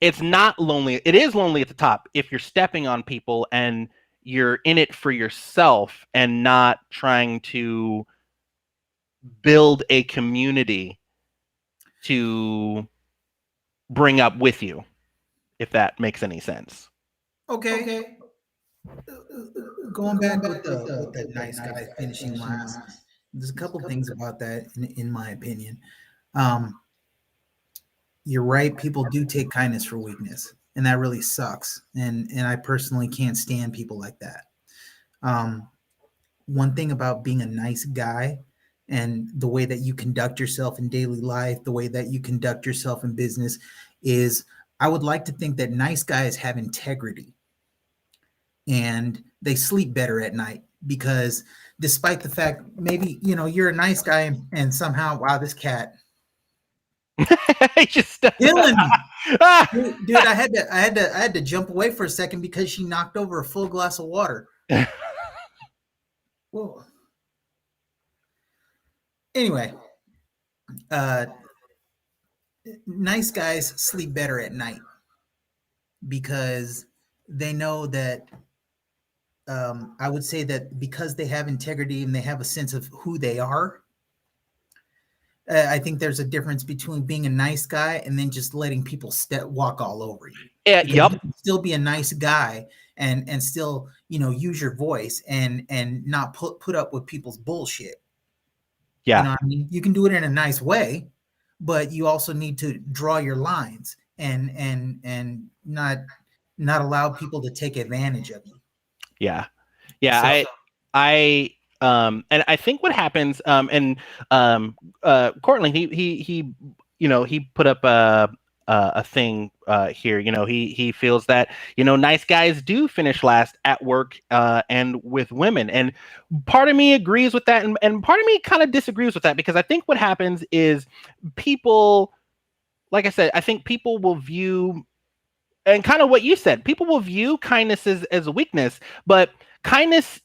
it's not lonely. It is lonely at the top if you're stepping on people and you're in it for yourself and not trying to build a community to bring up with you, if that makes any sense. Okay. Going back with the nice guy finishing last, there's a couple things about that in my opinion. You're right, people do take kindness for weakness, and that really sucks. And I personally can't stand people like that. one thing about being a nice guy and the way that you conduct yourself in daily life, the way that you conduct yourself in business is I would like to think that nice guys have integrity and they sleep better at night because despite the fact maybe you're a nice guy and somehow wow this cat He just killing me. Ah! Dude, I had to jump away for a second because she knocked over a full glass of water. Whoa. Anyway, uh, nice guys sleep better at night because they know that. I would say that because they have integrity and they have a sense of who they are. I think there's a difference between being a nice guy and then just letting people walk all over you. Yeah, Because yep. you can still be a nice guy and still use your voice and not put up with people's bullshit. Yeah. I mean, you can do it in a nice way, but you also need to draw your lines and not allow people to take advantage of you. Yeah. Yeah. So And I think what happens, and Cortland, he put up a thing here. He feels that nice guys do finish last at work and with women, and part of me agrees with that, and part of me kind of disagrees with that because I think what happens is people, like I said, I think people will view. And kind of what you said, people will view kindness as a weakness, but kindness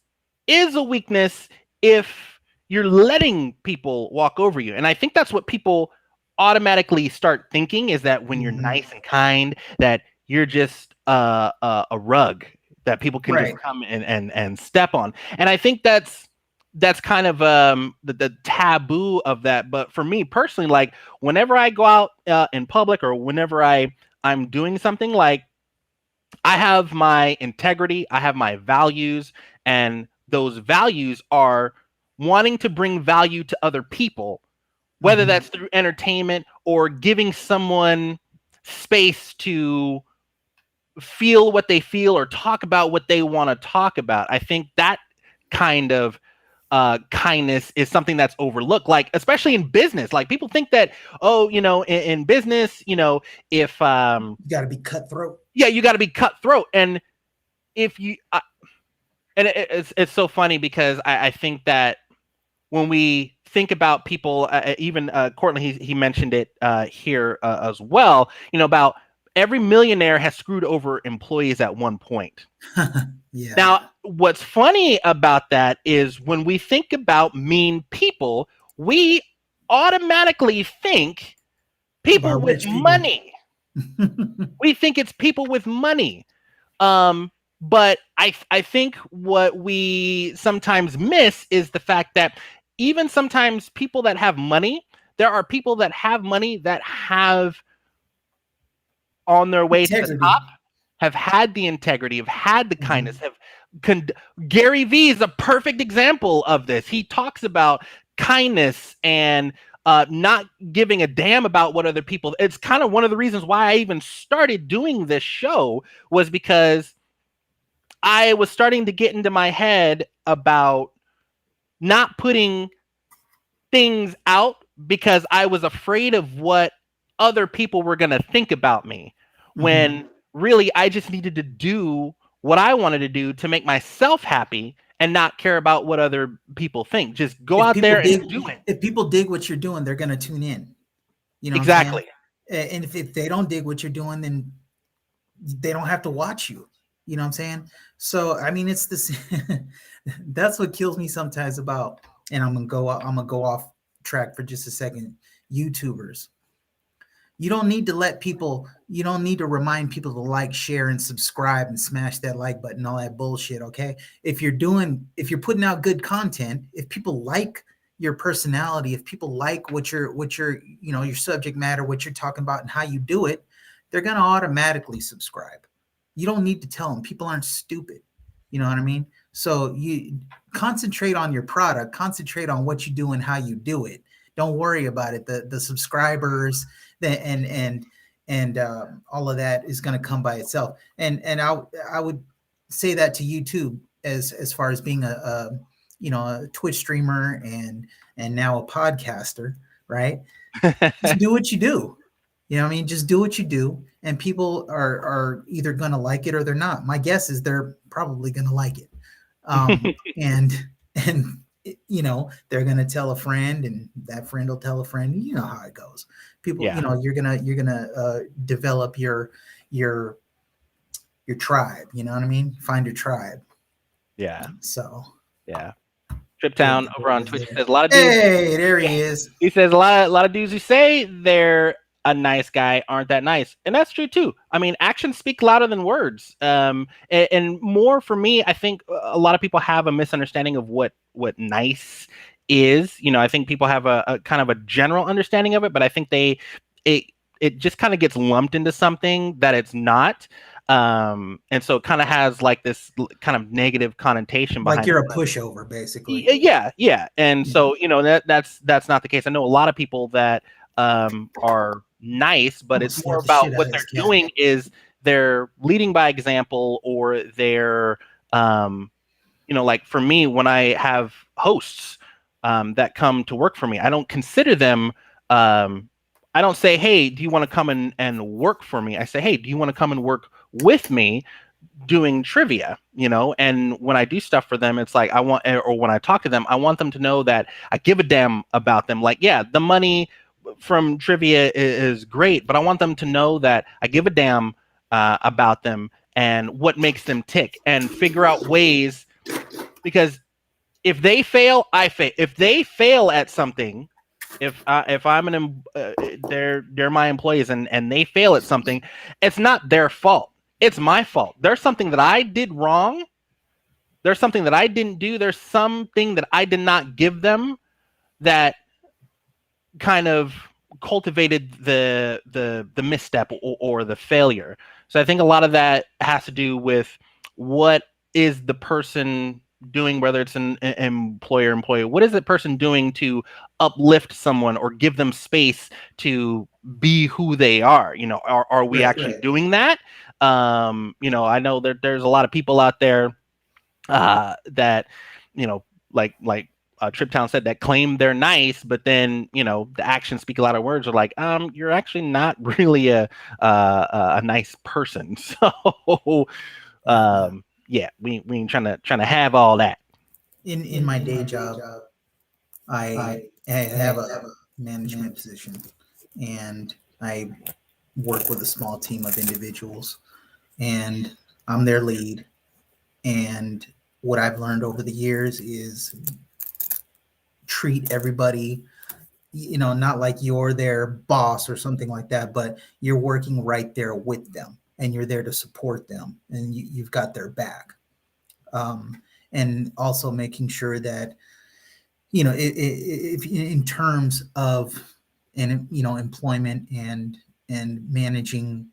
is a weakness if you're letting people walk over you. And I think that's what people automatically start thinking is that when you're nice and kind, that you're just a rug that people can just come and step on. And I think that's kind of the taboo of that. But for me personally, like whenever I go out in public or whenever I'm doing something, like I have my integrity, I have my values, and those values are wanting to bring value to other people, whether that's through entertainment or giving someone space to feel what they feel or talk about what they want to talk about. I think that kind of kindness is something that's overlooked, like especially in business. Like people think that, oh, in business, if you got to be cutthroat. Yeah, you got to be cutthroat. And if you and it's so funny because I think that when we think about people, even Courtney, he mentioned it here as well, about every millionaire has screwed over employees at one point. Yeah. Now, what's funny about that is when we think about mean people, we automatically think people About with rich people. money. We think it's people with money. But I think what we sometimes miss is the fact that even sometimes people that have money, there are people that have money that have on their way to the top, have had the integrity, have had the kindness, Gary Vee is a perfect example of this. He talks about kindness and not giving a damn about what other people. It's kind of one of the reasons why I even started doing this show was because I was starting to get into my head about not putting things out because I was afraid of what other people were going to think about me. When really I just needed to do what I wanted to do to make myself happy and not care about what other people think. Just go out there and do it. If people dig what you're doing, they're going to tune in. Exactly. And if they don't dig what you're doing, then they don't have to watch you. You know what I'm saying? So, I mean, it's this, that's what kills me sometimes about, and I'm going to go off track for just a second. YouTubers. You don't need to remind people to like, share, and subscribe and smash that like button, all that bullshit. Okay. If you're putting out good content, if people like your personality, if people like what you're, your subject matter, what you're talking about and how you do it, they're going to automatically subscribe. You don't need to tell them. People aren't stupid. You know what I mean? So you concentrate on your product, concentrate on what you do and how you do it. Don't worry about it. The subscribers and all of that is going to come by itself. And I would say that to you too, as far as being a a Twitch streamer and now a podcaster, right? Just do what you do. You know what I mean? Just do what you do, and people are either going to like it or they're not. My guess is they're probably going to like it, and and they're going to tell a friend, and that friend will tell a friend. You know how it goes. People, Yeah. you're gonna develop your tribe. You know what I mean? Find your tribe. Yeah. So Yeah. go Triptown over on Twitch there. says a lot of dudes. Hey, there he is. He says a lot of dudes who say they're a nice guy aren't that nice, and that's true too. I mean, actions speak louder than words. And more for me, I think a lot of people have a misunderstanding of what nice is. I think people have a kind of a general understanding of it, but I think it it just kind of gets lumped into something that it's not. And so it kind of has like this kind of negative connotation Like behind you're it. a pushover, basically. Yeah, and so that's not the case. I know a lot of people that are nice, but it's more Scared the about shit out what of they're this cat. doing is they're leading by example, or they're like for me, when I have hosts that come to work for me, I don't consider them. I don't say, "Hey, do you want to come and work for me?" I say, "Hey, do you want to come and work with me doing trivia?" And when I do stuff for them, it's like or when I talk to them, I want them to know that I give a damn about them. Like, yeah, the money from trivia is great, but I want them to know that I give a damn about them and what makes them tick, and figure out ways, because if they fail, I fail. If they fail at something, if I'm they're my employees, and they fail at something, it's not their fault. It's my fault. There's something that I did wrong. There's something that I didn't do. There's something that I did not give them that kind of cultivated the misstep, or the failure. So I think a lot of that has to do with what is the person doing, whether it's an employee. What is the person doing to uplift someone or give them space to be who they are? Are we actually doing that? I know there's a lot of people out there that like Triptown said, that claim they're nice, but then the actions speak a lot of words. Are like, you're actually not really a nice person. So yeah, we ain't trying to have all that. In my day job, I have a management position, and I work with a small team of individuals, and I'm their lead. And what I've learned over the years is treat everybody, not like you're their boss or something like that, but you're working right there with them, and you're there to support them, and you've got their back. And also making sure that, if in terms of employment and managing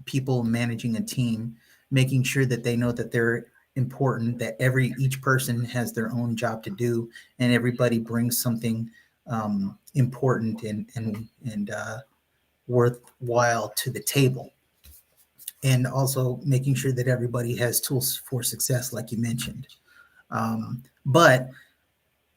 people, managing a team, making sure that they know that they're important, that each person has their own job to do, and everybody brings something important and worthwhile to the table. And also making sure that everybody has tools for success, like you mentioned. But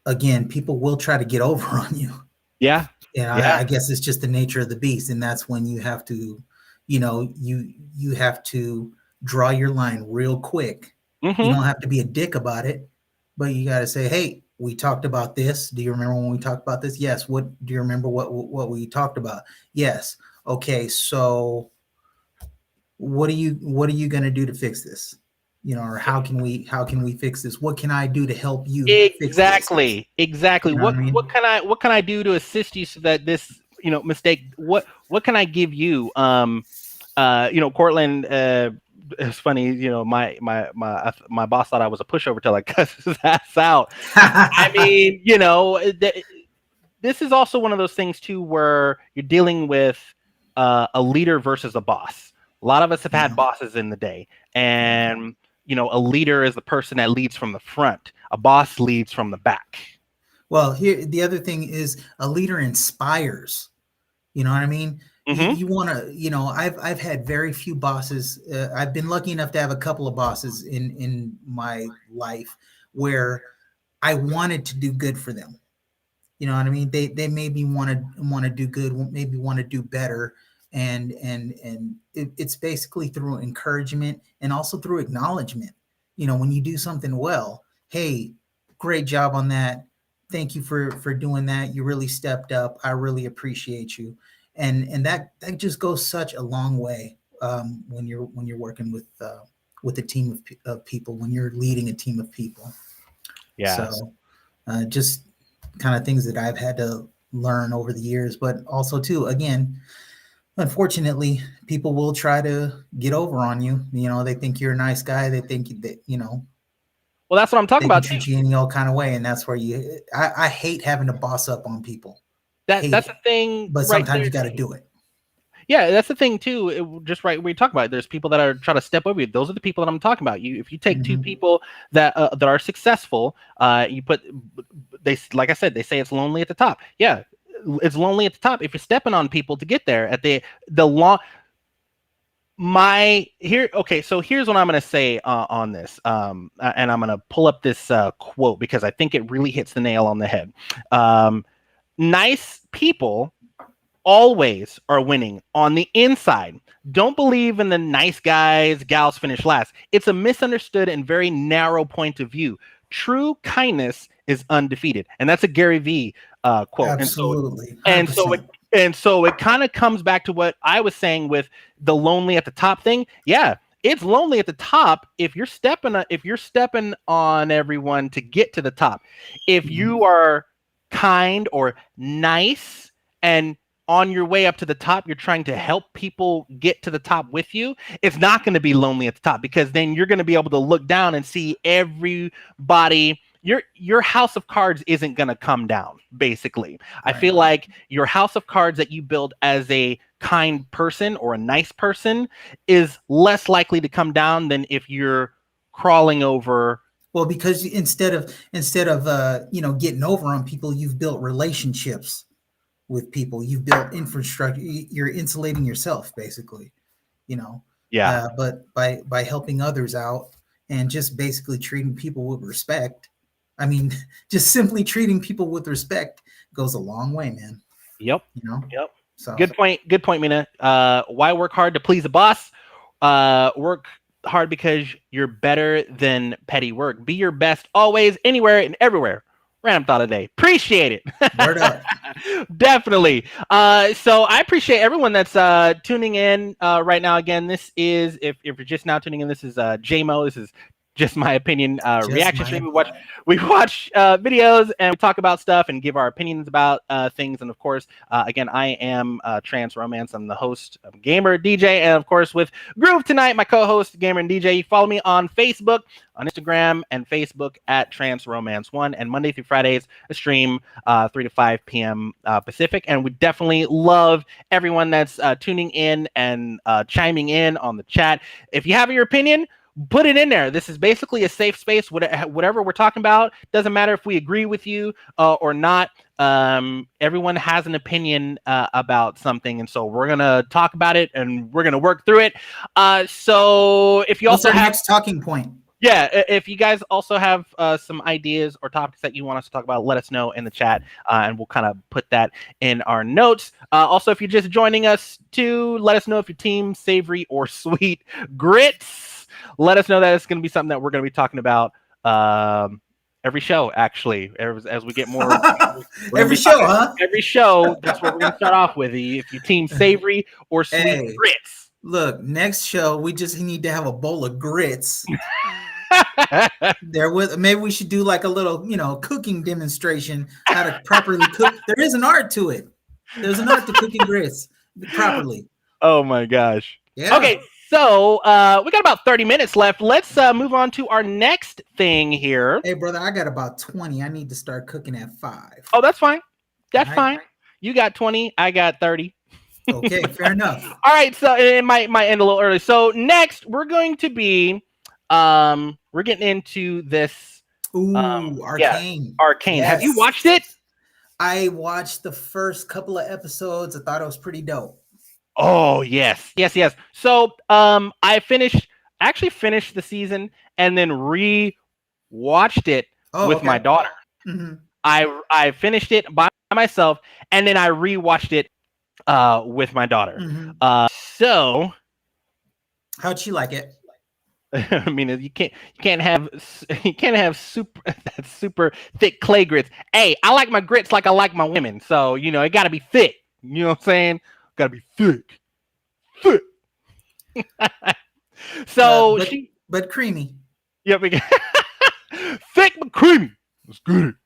again, people will try to get over on you. Yeah. I guess it's just the nature of the beast, and that's when you have to, you have to draw your line real quick. Mm-hmm. You don't have to be a dick about it, but you got to say, "Hey, we talked about this. Do you remember when we talked about this? Yes. What do you remember? What we talked about? Yes. Okay. So, what are you going to do to fix this? Or how can we fix this? What can I do to help you fix this?" Exactly. You know what I mean? what can I do to assist you so that this mistake, what can I give you? Cortland, it's funny, my boss thought I was a pushover till I cussed his ass out. I mean, this is also one of those things too, where you're dealing with a leader versus a boss. A lot of us have had bosses in the day, and a leader is the person that leads from the front. A boss leads from the back. Well, here the other thing is, a leader inspires. You know what I mean? Mm-hmm. You want to, I've had very few bosses. I've been lucky enough to have a couple of bosses in my life where I wanted to do good for them. You know what I mean? They maybe want to do good, maybe want to do better, and it's basically through encouragement and also through acknowledgement. You know, when you do something well, hey, great job on that. Thank you for doing that. You really stepped up. I really appreciate you, and that just goes such a long way when you're working with a team of people, when you're leading a team of people. Yeah. So just kind of things that I've had to learn over the years, but also too, again, unfortunately, people will try to get over on you. You know, they think you're a nice guy. They think that, you know, Well, that's what I'm talking they can about too. treat you any old kind of way. And that's where I hate having to boss up on people. Hate That's it. the thing, But right sometimes there. you got to do it. Yeah, that's the thing too. Just right, we talk about it. There's people that are trying to step over you. Those are the people that I'm talking about. If you take two people that are successful, you put they like I said, they say it's lonely at the top. Yeah, it's lonely at the top. If you're stepping on people to get there at the long my here okay, so here's what I'm going to say on this, and I'm going to pull up this quote because I think it really hits the nail on the head. Nice people always are winning on the inside. Don't believe in the nice guys, gals finish last. It's a misunderstood and very narrow point of view. True kindness is undefeated, and that's a Gary V quote. Absolutely, And so 100%. and so it kind of comes back to what I was saying with the lonely at the top thing. Yeah, it's lonely at the top if you're stepping on everyone to get to the top. If you are kind or nice and on your way up to the top, you're trying to help people get to the top with you, it's not going to be lonely at the top, because then you're going to be able to look down and see everybody. Your house of cards isn't going to come down, basically. I feel like your house of cards that you build as a kind person or a nice person is less likely to come down than if you're crawling over. Well, because instead of you know, getting over on people, you've built relationships with people. You've built infrastructure. You're insulating yourself, basically. You know. Yeah. But by helping others out and just basically treating people with respect, I mean, just simply treating people with respect goes a long way, man. Yep. You know. Yep. So Good point. Good point, Mina. Why work hard to please a boss? Work hard because you're better than petty work. Be your best always, anywhere, and everywhere. Random thought of the day. Appreciate it. word up. Definitely. So I appreciate everyone that's tuning in right now. Again, this is, if you're just now tuning in, this is JMO. This is just my opinion reaction stream. We watch videos and we talk about stuff and give our opinions about things. And of course, again, I am Trans Romance. I'm the host of Gamer DJ, and of course with Groove tonight, my co-host Gamer and DJ. You follow me on Facebook, on Instagram and Facebook at Trans Romance 1, and Monday through Fridays a stream 3 to 5 p.m. Pacific. And we definitely love everyone that's tuning in and chiming in on the chat. If you have your opinion, put it in there. This is basically a safe space. Whatever we're talking about, doesn't matter if we agree with you or not. Everyone has an opinion about something, and so we're gonna talk about it and we're gonna work through it. So if you What's also our have next talking point? yeah, if you guys also have some ideas or topics that you want us to talk about, let us know in the chat, and we'll kind of put that in our notes. Also, if you're just joining us too, let us know if your team savory or sweet grits. Let us know that it's going to be something that we're going to be talking about every show, actually, as we get more. Every show, huh? Every show, that's what we're going to start off with. If your team savory or sweet grits. Look, next show, we just need to have a bowl of grits. Maybe we should do like a little, you know, cooking demonstration, how to properly cook. There is an art to it. There's an art to cooking grits properly. Oh my gosh. Yeah. Okay, so we got about 30 minutes left. Let's move on to our next thing here. Hey, brother, I got about 20. I need to start cooking at 5. Oh, that's fine. That's fine. You got 20. I got 30. Okay, fair enough. All right, so it might end a little early. So next, we're going to be we're getting into this. Ooh, Arcane. Yeah, Arcane. Yes. Have you watched it? I watched the first couple of episodes. I thought it was pretty dope. Oh, yes. So I actually finished the season and then watched it with my daughter. Mm-hmm. I finished it by myself, and then I rewatched it with my daughter. Mm-hmm. So How'd she like it? I mean, you can't have super thick clay grits. Hey, I like my grits like I like my women, so it got to be thick. You know what I'm saying? Got to be thick. So but creamy. Yep, thick but creamy. That's good.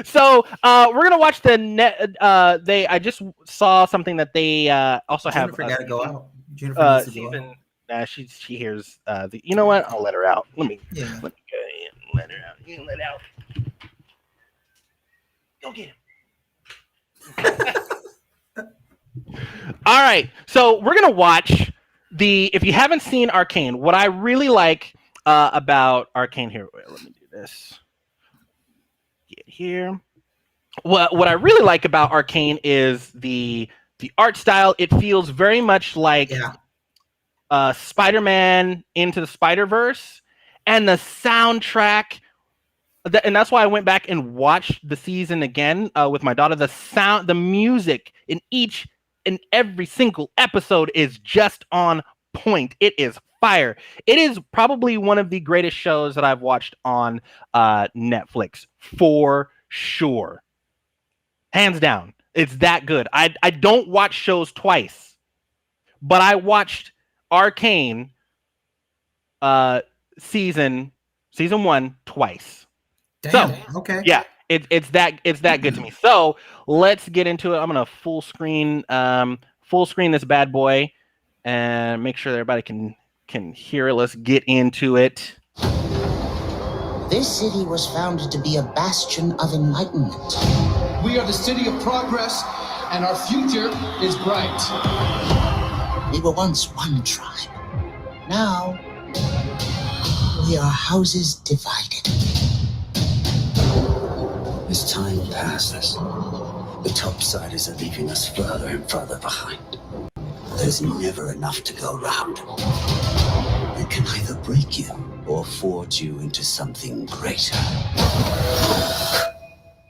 So we're gonna watch the net. I just saw something that they also Jennifer have. Gotta go out. Jennifer needs to go out. She hears the. You know what? I'll let her out. Let me go ahead and let her out. You can let out. Go get him. All right, so we're gonna watch if you haven't seen Arcane, what I really like about Arcane here. Wait, let me do this. Get here. What I really like about Arcane is the art style. It feels very much like Spider-Man Into the Spider-Verse, and the soundtrack. And that's why I went back and watched the season again with my daughter. The music in each and every single episode is just on point. It is fire. It is probably one of the greatest shows that I've watched on Netflix for sure. Hands down. It's that good. I don't watch shows twice, but I watched Arcane season 1 twice. Damn. So, okay. Yeah, it's that good to me. So let's get into it. I'm gonna full screen this bad boy and make sure that everybody can hear it. Let's get into it. This city was founded to be a bastion of enlightenment. We are the city of progress, and our future is bright. We were once one tribe. Now, we are houses divided. As time passes, the topsiders are leaving us further and further behind. There's never enough to go round. It can either break you or forge you into something greater.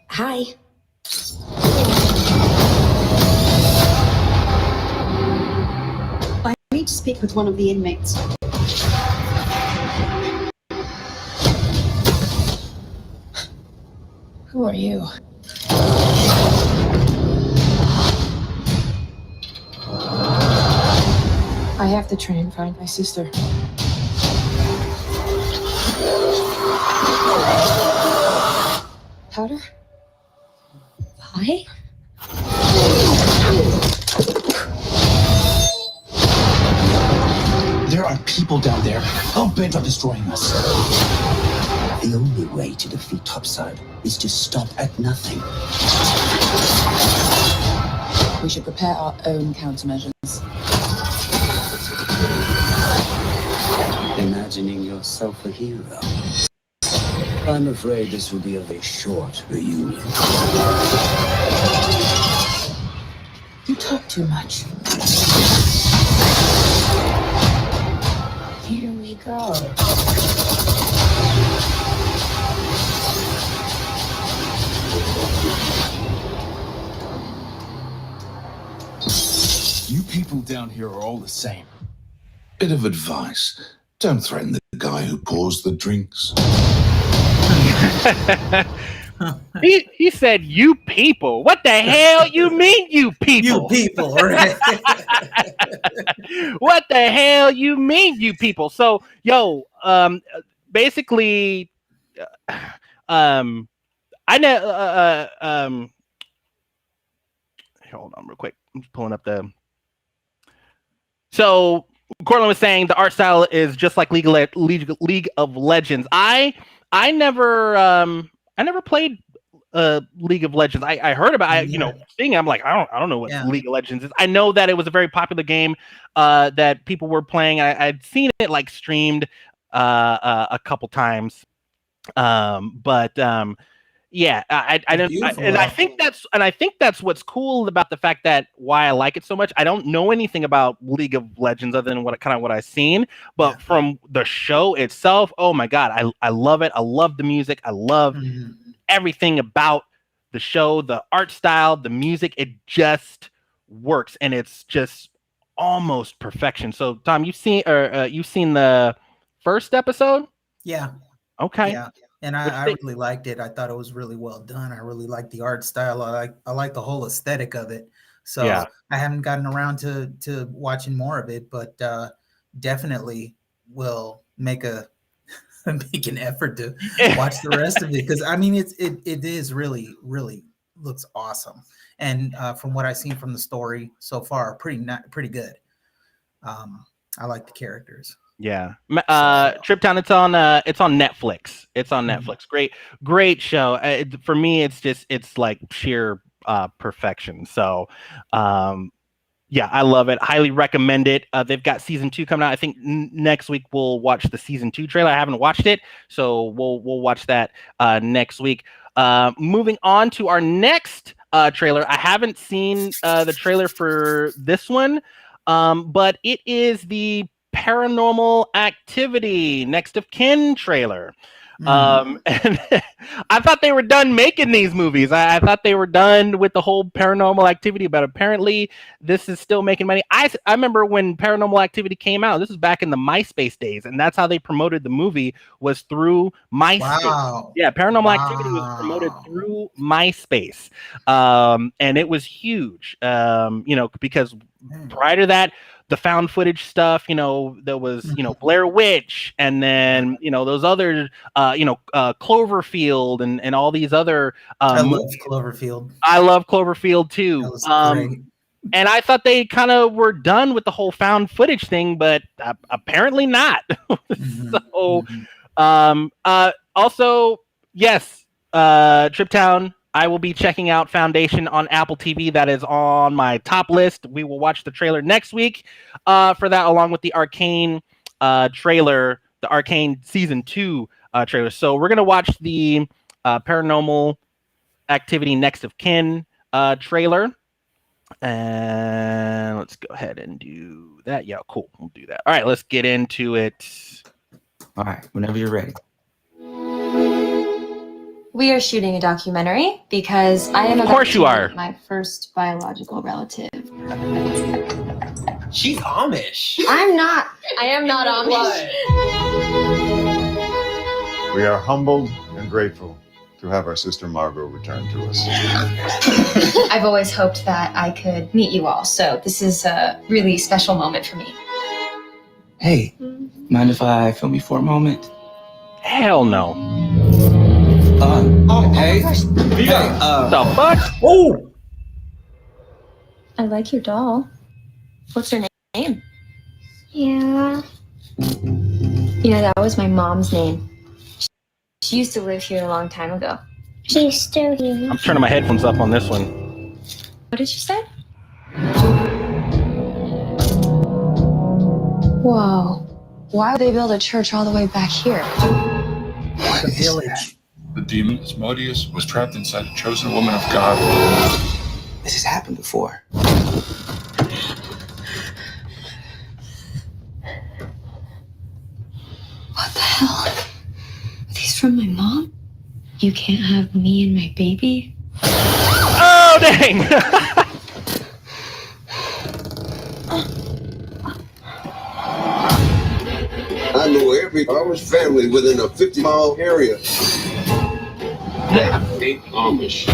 Hi. I need to speak with one of the inmates. Who are you? I have to try and find my sister. Powder? Hi? There are people down there hell-bent on destroying us. The only way to defeat Topside is to stop at nothing. We should prepare our own countermeasures. Imagining yourself a hero. I'm afraid this will be a very short reunion. You talk too much. Here we go. You people down here are all the same. Bit of advice. Don't threaten the guy who pours the drinks. He said, "You people." What the hell you mean, you people? You people, right? What the hell you mean, you people? So, basically, I know. Hold on, real quick. I'm just pulling up the. So, Cortland was saying the art style is just like League of Legends. I never played League of Legends. I heard about seeing it. I'm like, I don't know what League of Legends is. I know that it was a very popular game that people were playing. I'd seen it like streamed a couple times. But Yeah, I don't, Beautiful, and though. I think that's what's cool about the fact that why I like it so much. I don't know anything about League of Legends other than what I've seen, but Yeah. from the show itself, oh my god, I love it. I love the music. I love everything about the show, the art style, the music. It just works, and it's just almost perfection. So, Tom, you've seen the first episode? Yeah. Okay. Yeah. And Which I they- really liked it. I thought it was really well done. I really liked the art style. I like the whole aesthetic of it. So Yeah. I haven't gotten around to watching more of it, but definitely will make make an effort to watch the rest of it, because I mean it is really looks awesome. And from what I've seen from the story so far, pretty good. I like the characters. Yeah. So- Trip Town, it's on Netflix. It's on Netflix. Great show. For me, it's like sheer perfection. So, yeah, I love it. Highly recommend it. They've got season 2 coming out. I think next week we'll watch the season 2 trailer. I haven't watched it, so we'll watch that next week. Moving on to our next trailer. I haven't seen the trailer for this one, but it is the Paranormal Activity Next of Kin trailer. And I thought they were done making these movies. I thought they were done with the whole Paranormal Activity, but apparently this is still making money. I remember when Paranormal Activity came out. This was back in the MySpace days, and that's how they promoted the movie, was through MySpace. Wow. Yeah, Paranormal Activity was promoted through MySpace, and it was huge. Because prior to that, the found footage stuff, there was, Blair Witch, and then, those other, Cloverfield and all these other. I love Cloverfield. I love Cloverfield too. That was great. And I thought they kind of were done with the whole found footage thing, but apparently not. So, also, yes, Triptown, I will be checking out Foundation on Apple TV. That is on my top list. We will watch the trailer next week for that, along with the Arcane trailer, the Arcane season 2 trailer. So we're gonna watch the Paranormal Activity Next of Kin trailer, and let's go ahead and do that. Yeah, cool. We'll do that. All right, let's get into it. All right, whenever you're ready. We are shooting a documentary because I am Of course about you to are. meet my first biological relative. She's Amish. I'm not. I am not Amish. We are humbled and grateful to have our sister Margot return to us. I've always hoped that I could meet you all, so this is a really special moment for me. Hey, mind if I film you for a moment? Hell no. Hey, The fuck? Oh, I like your doll. What's her name? Yeah. That was my mom's name. She used to live here a long time ago. She's still here. I'm turning my headphones up on this one. What did you say? Whoa. Why would they build a church all the way back here? the village. The demon, Asmodeus, was trapped inside a chosen woman of God. this has happened before. What the hell? Are these from my mom? You can't have me and my baby? Oh, dang! I know every Amish family within a 50-mile area. That ain't Amish.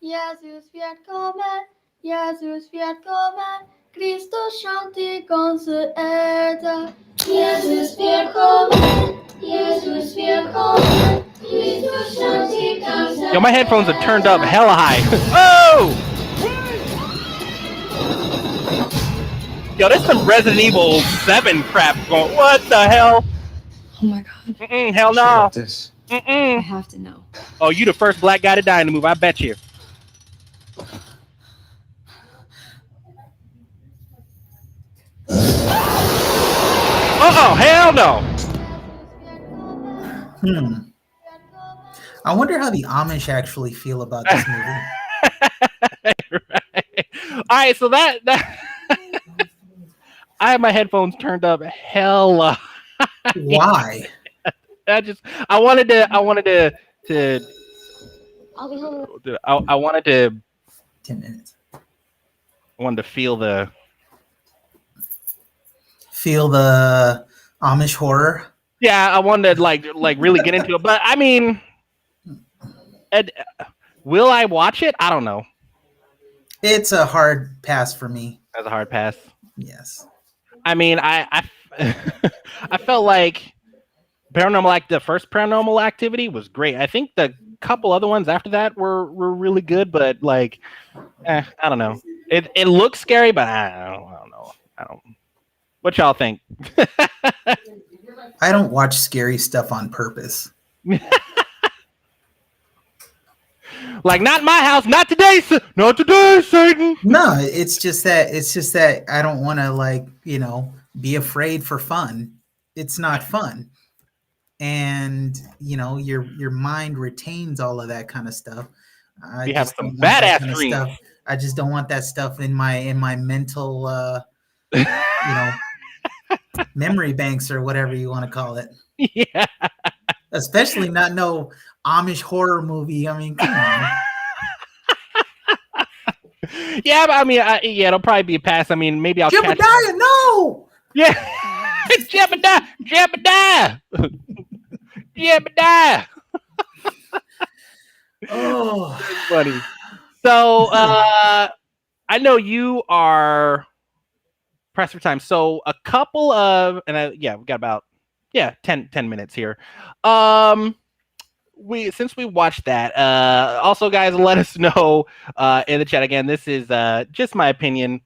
Jesus wird kommen, Jesus wird kommen, Christus schaut die ganze Erde. Jesus wird kommen, Jesus wird kommen, Christus schaut die ganze Erde. Yo, my headphones are turned up hella high. Oh! Yo, there's some Resident Evil 7 crap going. What the hell? Oh my god. Hell no. This. I have to know. Oh, you the first black guy to die in the movie, I bet you. Hell no. I wonder how the Amish actually feel about this movie. Right. All right, so that I have my headphones turned up hella. Why? I wanted to I wanted to I wanted to 10 minutes. I wanted to feel the Amish horror. Yeah, I wanted to like really get into it, but I mean, will I watch it? I don't know. It's a hard pass for me. That's a hard pass. Yes. I mean, I felt like the first Paranormal Activity was great. I think the couple other ones after that were really good, but like, I don't know. It looks scary, but I don't know. I don't. What y'all think? I don't watch scary stuff on purpose. Like, not in my house, not today, Satan. No, it's just that I don't want to, like, be afraid for fun. It's not fun. And your mind retains all of that kind of stuff. We have some badass dreams. I just don't want that stuff in my mental memory banks or whatever you want to call it. Yeah. Especially not no Amish horror movie. I mean, come on. Yeah, but I mean, it'll probably be a pass. I mean, maybe I'll Jebediah, catch. No. Yeah. Jebediah. Oh, that's funny. So, I know you are pressed for time. So a couple of, we got about 10 minutes here. Since we watched that, also guys, let us know in the chat. Again, this is just my opinion.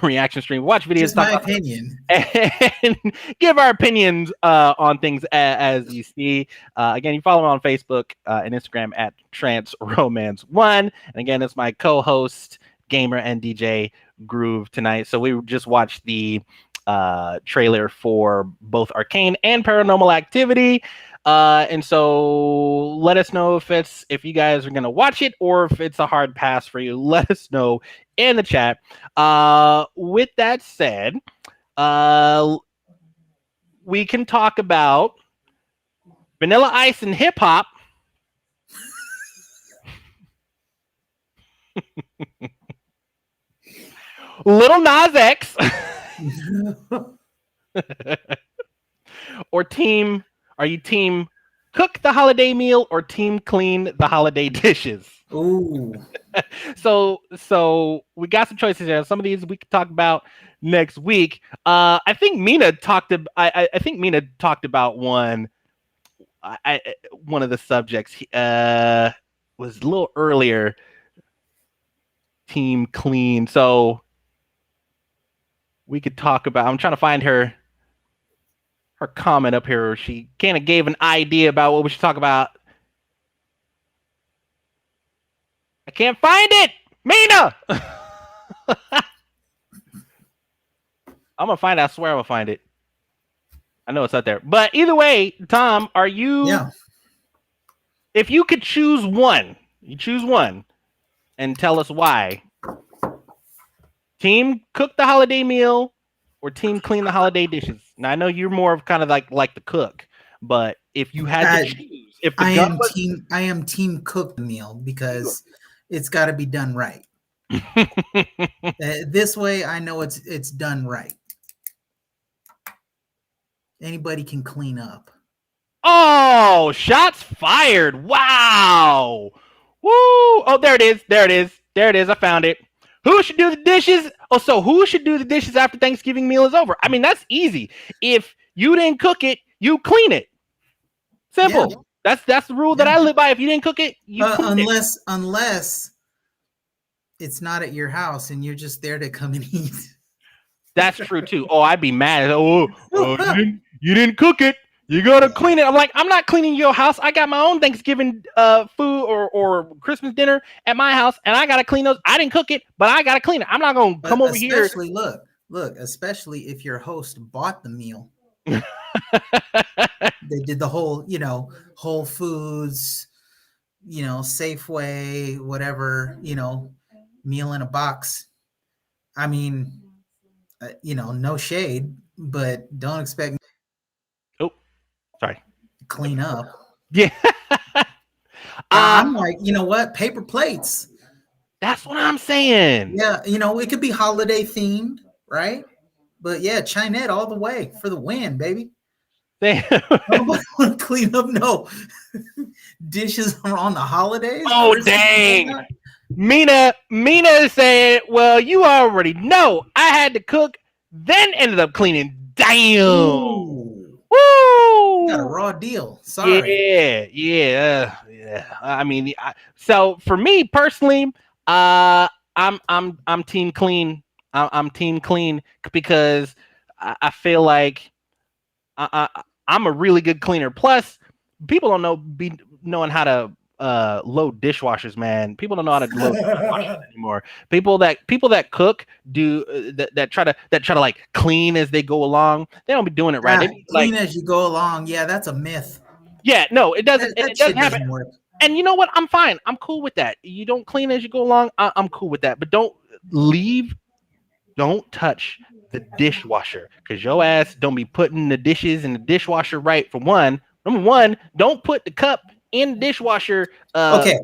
Reaction stream. Watch videos. Just my opinion. And give our opinions on things as you see. Again, you follow me on Facebook and Instagram at TranceRomance1. And again, it's my co-host, gamer, and DJ Groove tonight. So we just watched the trailer for both Arcane and Paranormal Activity. And so let us know if you guys are gonna watch it or if it's a hard pass for you. Let us know in the chat. With that said, we can talk about Vanilla Ice and hip hop. Little Nas X. Or team. Are you team cook the holiday meal or team clean the holiday dishes? Ooh. So we got some choices here. Some of these we can talk about next week. I think Mina talked about one. One of the subjects was a little earlier. Team clean. So we could talk about. I'm trying to find her comment up here. She kind of gave an idea about what we should talk about. I can't find it, Mina. I'm gonna find it. I swear I'm gonna find it. I know it's out there. But either way, Tom, are you? Yeah. If you could choose one, you choose one, and tell us why. Team cook the holiday meal or team clean the holiday dishes? Now I know you're more of kind of like the cook, but if you had to choose, I am team cook the meal because it's got to be done right. This way, I know it's done right. Anybody can clean up. Oh, shots fired! Wow! Woo! Oh, there it is. I found it. Who should do the dishes? Oh, so who should do the dishes after Thanksgiving meal is over? I mean, that's easy. If you didn't cook it, you clean it. Simple. Yeah. That's the rule that I live by. If you didn't cook it, you clean it. Unless it's not at your house and you're just there to come and eat. That's true too. Oh, I'd be mad. You didn't cook it. You gotta clean it. I'm like, I'm not cleaning your house. I got my own Thanksgiving food or Christmas dinner at my house, and I gotta clean those. I didn't cook it, but I gotta clean it. I'm not gonna come over here. Look, especially if your host bought the meal. They did the whole, Whole Foods, Safeway, whatever, meal in a box. I mean, no shade, but don't expect Oh, sorry. Clean up. Yeah. I'm like, you know what? Paper plates. That's what I'm saying. Yeah, it could be holiday themed, right? But yeah, Chinette all the way for the win, baby. Nobody want to clean up no dishes on the holidays. Oh, dang. Mina said, well, you already know I had to cook, then ended up cleaning. Damn. Ooh. Woo! Got a raw deal. Sorry. Yeah. I mean, so for me personally, I'm team clean. I'm team clean because I feel like I'm a really good cleaner. Plus, people don't be knowing how to load dishwashers, man. People don't know how to load dishwashers anymore. People that cook do that try to like clean as they go along. They don't be doing it right. Clean as you go along. Yeah, that's a myth. Yeah, no, it doesn't. It doesn't happen. Doesn't work. And you know what? I'm fine. I'm cool with that. You don't clean as you go along. I'm cool with that. But don't touch the dishwasher, because your ass don't be putting the dishes in the dishwasher right. For one, number one, don't put the cup in the dishwasher. Okay,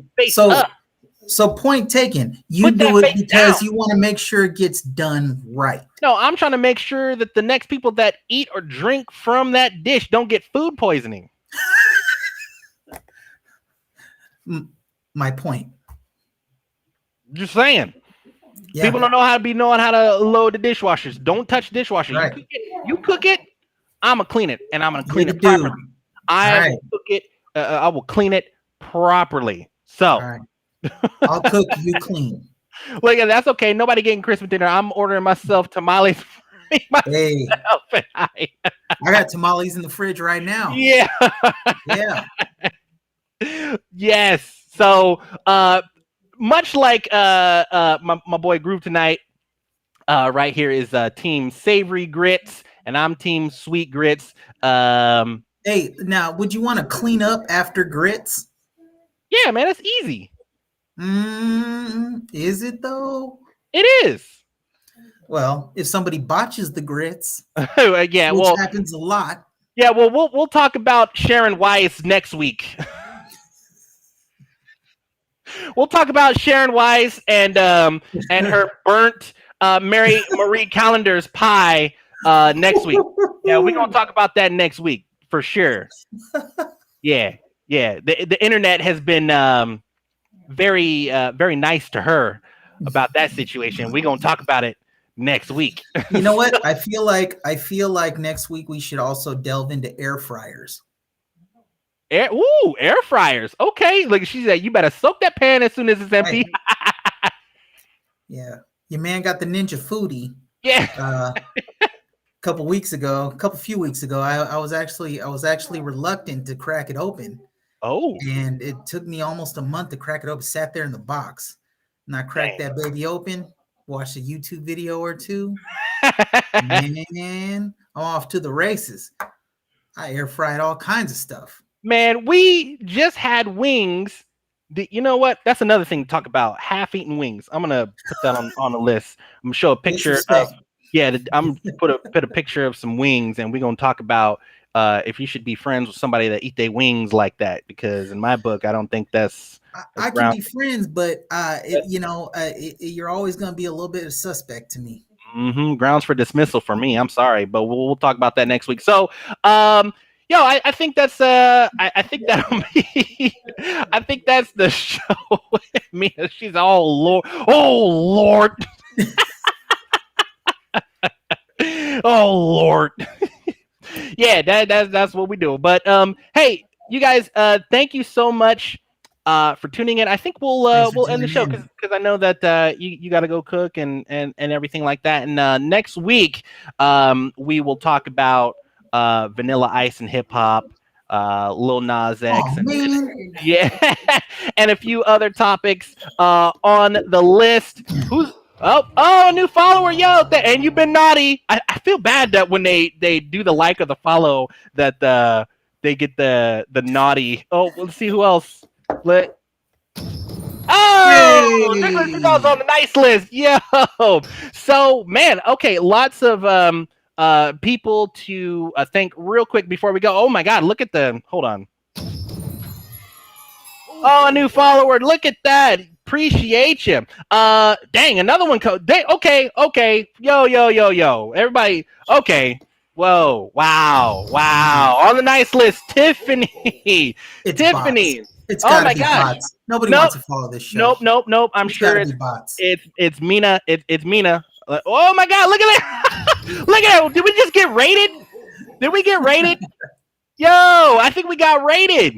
so point taken. You do it because you want to make sure it gets done right. No, I'm trying to make sure that the next people that eat or drink from that dish don't get food poisoning. My point. Just saying. Yeah. People don't know how to load the dishwashers. Don't touch the dishwasher. Right. You cook it. I'm gonna clean it, and I'm gonna clean it properly. I will cook it. I will clean it properly. So I'll cook, you clean. Look, that's okay. Nobody getting Christmas dinner. I'm ordering myself tamales. Hey, I got tamales in the fridge right now. Yeah. Yeah. Yes. So, much like my boy Groove tonight, right here is Team Savory Grits, and I'm Team Sweet Grits. Hey, now, would you want to clean up after grits? Yeah, man, it's easy. Is it though? It is. Well, if somebody botches the grits, yeah, which happens a lot. Yeah, well, we'll talk about Sharon Weiss next week. We'll talk about Sharon Weiss and her burnt Marie Callender's pie next week. Yeah, we're gonna talk about that next week for sure. Yeah. The internet has been very nice to her about that situation. We're gonna talk about it next week. You know what? I feel like next week we should also delve into air fryers. Air fryers. Okay. Look, she said you better soak that pan as soon as it's empty. Yeah. Your man got the Ninja Foodie. Yeah. A few weeks ago, I was actually reluctant to crack it open. Oh. And it took me almost a month to crack it open. Sat there in the box. And I cracked that baby open, watched a YouTube video or two. Man, I'm off to the races. I air fried all kinds of stuff. Man, we just had wings. You know what? That's another thing to talk about. Half-eaten wings. I'm gonna put that on the list. I'm gonna show a picture of. Yeah, I'm put a picture of some wings, and we're gonna talk about if you should be friends with somebody that eat their wings like that. Because in my book, I don't think that's. I can be friends, but you're always gonna be a little bit of a suspect to me. Grounds for dismissal for me. I'm sorry, but we'll talk about that next week. So, I think that's I think that'll be I think that's the show. Mina, she's all Lord. Oh Lord. Yeah, that's what we do. But hey, you guys, thank you so much for tuning in. I think we'll end the show because I know that you got to go cook and everything like that. And next week we will talk about Vanilla Ice and hip hop, Lil Nas X, and a few other topics on the list. Oh, a new follower, yo! And you've been naughty. I feel bad that when they do the like or the follow that they get the naughty. Oh, let's see who else. Let Nicholas Vidal's on the nice list, yo. So man, okay, lots of people to thank real quick before we go. Oh my God, look at the. Hold on. Oh, a new follower. Look at that. Appreciate you. Dang, another one. Okay. Yo. Everybody. Okay. Whoa. Wow. On the nice list, Tiffany. It's Tiffany. Bots. It's Oh gotta my be gosh. bots. Nobody wants to follow this show. Nope. I'm sure it's bots. It's Mina. It's Mina. Oh my God. Look at that. Look at that. Did we just get rated? Did we get rated? Yo, I think we got rated.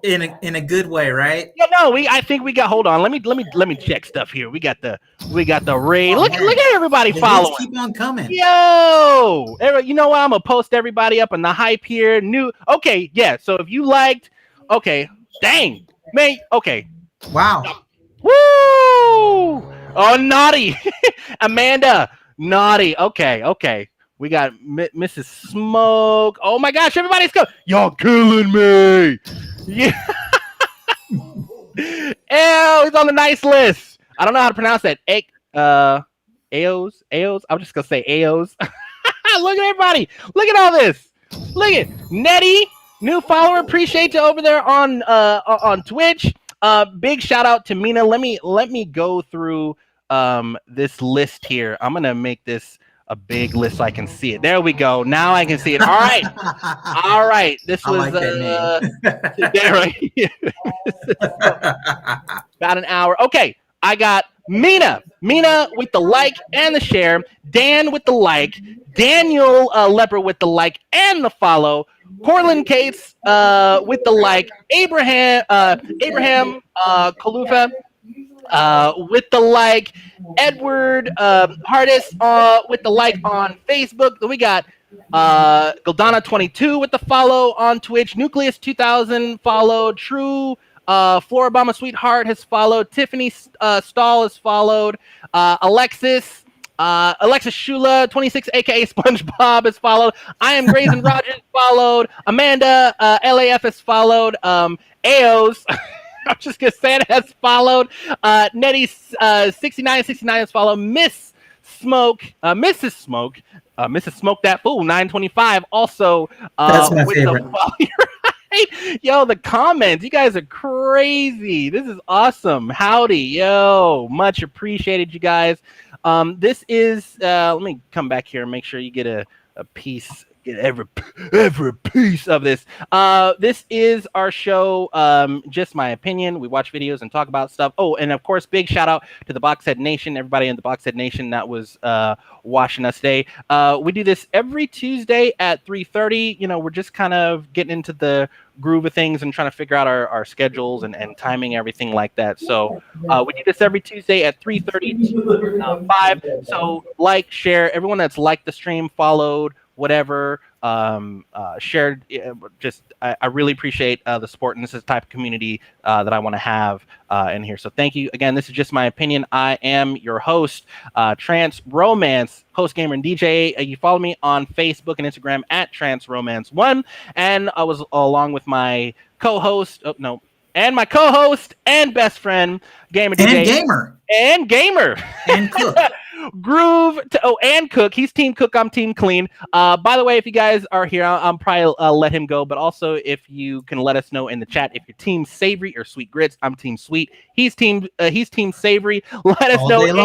In a good way, right? Yeah, no, I think we got. Hold on, let me check stuff here. We got the raid. Look at everybody following. Keep on coming. Yo, you know what? I'm gonna post everybody up in the hype here. Okay, yeah. So if you liked, okay, dang, man, okay. Wow. Woo! Oh, naughty, Amanda, naughty. Okay. We got Mrs. Smoke. Oh my gosh, everybody's going. Y'all killing me. Yeah. Ew, he's on the nice list. I don't know how to pronounce that. Aos. I'm just gonna say Aos. Look at everybody. Look at all this. Look at Nettie, new follower. Appreciate you over there on Twitch. Big shout out to Mina. Let me go through this list here. I'm gonna make this a big list so I can see it. There we go. Now I can see it. All right. This was like that there right here. About an hour. Okay, I got Mina with the like and the share. Dan with the like. Daniel Leper with the like and the follow. Corlin Cates with the like. Abraham Kalufa with the like. Edward Hardis with the like on Facebook. We got Goldana22 with the follow on Twitch. Nucleus 2000 followed. True Floribama Sweetheart has followed. Tiffany Stahl has followed. Alexis Shula 26 aka SpongeBob has followed. I am Grayson Rogers followed. Amanda LAF has followed. Aos I'm just gonna say it has followed. Nettie 6969 has followed. Mrs. Smoke That Fool 925 also that's my favorite. Yo, the comments, you guys are crazy. This is awesome. Howdy, yo, much appreciated, you guys. This is let me come back here and make sure you get a piece. Get every piece of this. This is our show. Just my opinion. We watch videos and talk about stuff. Oh, and of course, big shout out to the Boxhead Nation. Everybody in the Boxhead Nation that was watching us today. We do this every Tuesday at 3:30. You know, we're just kind of getting into the groove of things and trying to figure out our schedules and timing, everything like that. So we do this every Tuesday at 3:30 to 5. So like, share. Everyone that's liked the stream, followed, whatever, shared, just I really appreciate the support, and this is the type of community that I want to have in here. So thank you again. This is just my opinion. I am your host, Trance Romance, host, gamer, and DJ. You follow me on Facebook and Instagram at Trance Romance 1, and I was along with my co-host. And my co-host and best friend, Gamer DJ. And Gamer. And Cook. Groove. And Cook. He's Team Cook. I'm Team Clean. By the way, if you guys are here, I'll probably let him go. But also, if you can let us know in the chat if you're Team Savory or Sweet Grits, I'm Team Sweet. He's Team Savory. Let us know in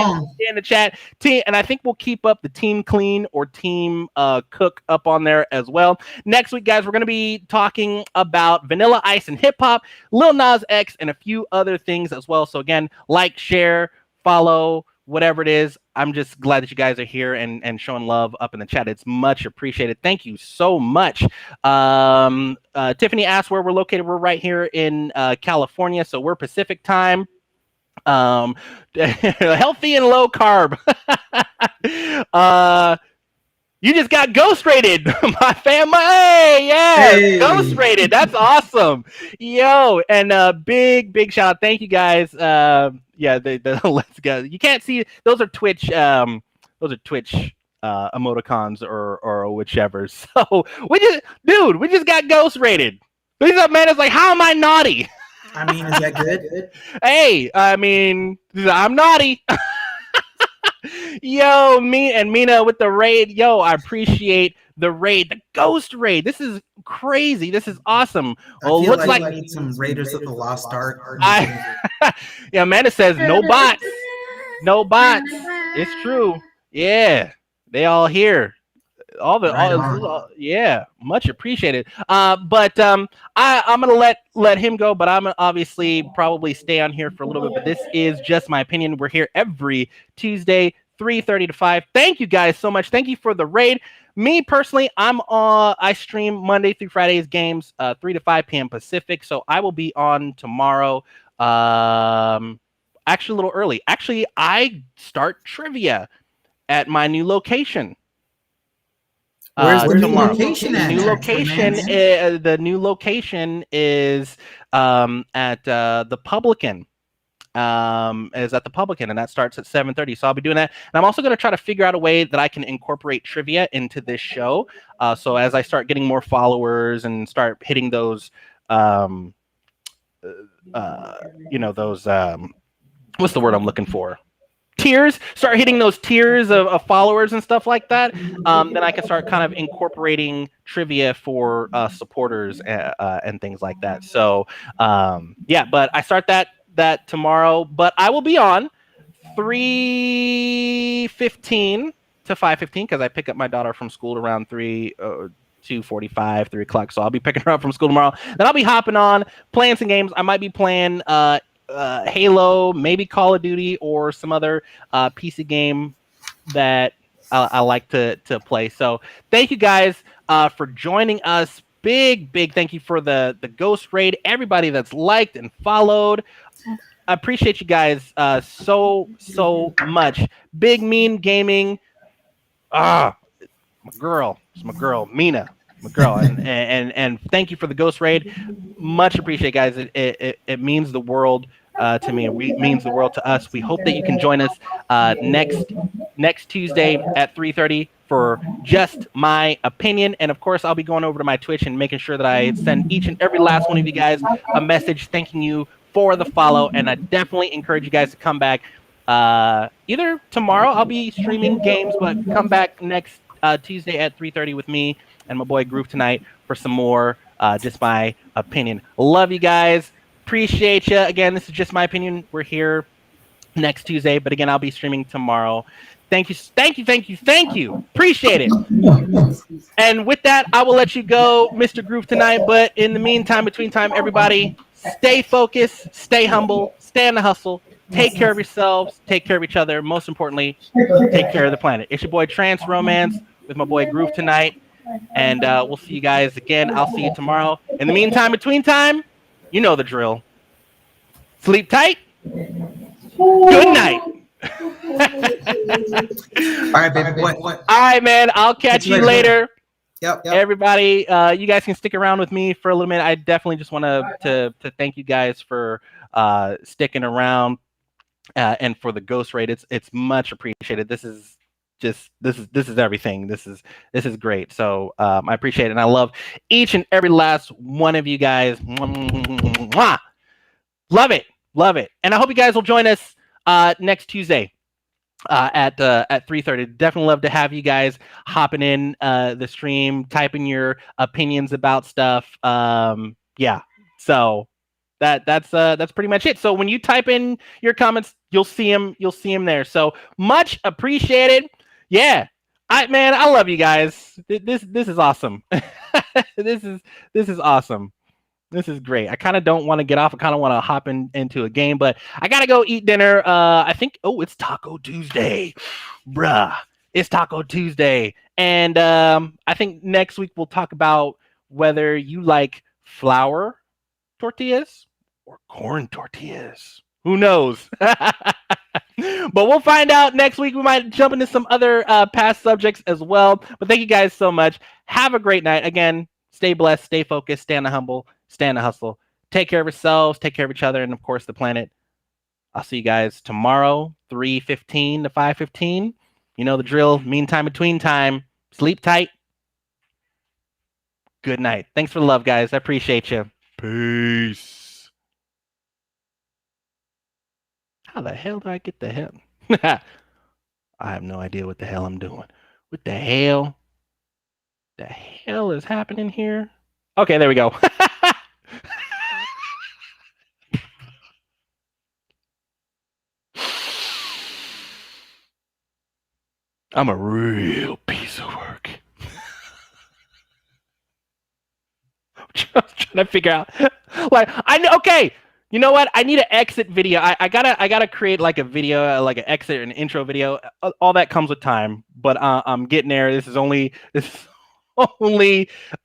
the chat. And I think we'll keep up the Team Clean or Team Cook up on there as well. Next week, guys, we're going to be talking about Vanilla Ice and hip hop, Lil Nas X, and a few other things as well. So again, like, share, follow, whatever it is. I'm just glad that you guys are here and showing love up in the chat. It's much appreciated. Thank you so much. Tiffany asked where we're located. We're right here in California, so we're Pacific time. Healthy and low carb. You just got ghost rated, my family. Hey, yeah, Hey. ghost rated. That's awesome, yo. And big shout out. Thank you guys. Yeah, the let's go. You can't see those are Twitch. Those are Twitch emoticons or whichever. So we just got ghost rated. These up, man. It's like, how am I naughty? I mean, is that good? Hey, I mean, I'm naughty. Yo, me and Mina with the raid. Yo, I appreciate the raid, the ghost raid. This is crazy. This is awesome. Well, looks like like we need some Raiders of the Lost Ark. yeah, Amanda says no bots. No bots. It's true. Yeah, they all here. Yeah, much appreciated. But I'm gonna let him go, but I'm gonna obviously probably stay on here for a little bit. But this is just my opinion. We're here every Tuesday, 3:30 to 5. Thank you guys so much. Thank you for the raid. Me personally, I stream Monday through Fridays games 3 to 5 p.m. Pacific. So I will be on tomorrow. Actually a little early. Actually, I start trivia at my new location. Where's the new tomorrow. location at? The new location is at the Publican. Is at the Publican, and that starts at 7:30. So I'll be doing that, and I'm also going to try to figure out a way that I can incorporate trivia into this show. So as I start getting more followers and start hitting those, those what's the word I'm looking for? Tiers, start hitting those tiers of followers and stuff like that, then I can start kind of incorporating trivia for supporters and things like that. So yeah, but I start that tomorrow, but I will be on 3:15 to 5:15 because I pick up my daughter from school around 2:45, 3 o'clock. So I'll be picking her up from school tomorrow. Then I'll be hopping on, playing some games. I might be playing Halo, maybe Call of Duty, or some other PC game that I like to play. So thank you guys for joining us. Big thank you for the ghost raid. Everybody that's liked and followed. I appreciate you guys so much. Big Mean Gaming. My girl. It's my girl, Mina. My girl. And thank you for the ghost raid. Much appreciate, guys. It means the world to me. It means the world to us. We hope that you can join us next Tuesday at 3:30 for Just My Opinion. And of course, I'll be going over to my Twitch and making sure that I send each and every last one of you guys a message thanking you for the follow. And I definitely encourage you guys to come back either tomorrow. I'll be streaming games, but come back next Tuesday at 3:30 with me and my boy Groove tonight for some more Just My Opinion. Love you guys. Appreciate you. Again, this is Just My Opinion. We're here next Tuesday, but again, I'll be streaming tomorrow. Thank you. Appreciate it. And with that, I will let you go, Mr. Groove tonight. But in the meantime, between time, everybody, stay focused, stay humble, stay on the hustle, take care of yourselves, take care of each other. Most importantly, take care of the planet. It's your boy Trance Romance with my boy Groove tonight. And we'll see you guys again. I'll see you tomorrow. In the meantime, between time, you know the drill. Sleep tight. Good night. All right, baby. What? All right, man. I'll catch you later. Yep. Everybody, you guys can stick around with me for a little minute. I definitely just want to thank you guys for sticking around and for the ghost raid. It's much appreciated. This is everything. This is great. So I appreciate it, and I love each and every last one of you guys. Mwah! Love it, and I hope you guys will join us next Tuesday at 3:30. Definitely love to have you guys hopping in the stream, typing your opinions about stuff. Yeah, so that's pretty much it. So when you type in your comments, you'll see them there. So much appreciated. Yeah, I love you guys. This is awesome. This is awesome. This is great. I kind of don't want to get off. I kind of want to hop into a game, but I gotta go eat dinner. I think it's Taco Tuesday, bruh. It's Taco Tuesday, and I think next week we'll talk about whether you like flour tortillas or corn tortillas. Who knows? But we'll find out next week. We might jump into some other past subjects as well. But thank you guys so much. Have a great night. Again, stay blessed, stay focused, stay on the humble, stay on the hustle. Take care of yourselves, take care of each other, and of course the planet. I'll see you guys tomorrow, 3:15 to 5:15. You know the drill. Meantime, between time. Sleep tight. Good night. Thanks for the love, guys. I appreciate you. Peace. How the hell do I get the hell? I have no idea what the hell I'm doing. What the hell? The hell is happening here? Okay, there we go. I'm a real piece of work. I'm just trying to figure out. Like, I know. Okay, you know what? I need an exit video. I gotta create like a video, like an exit and intro video. All that comes with time, but I'm getting there. This is only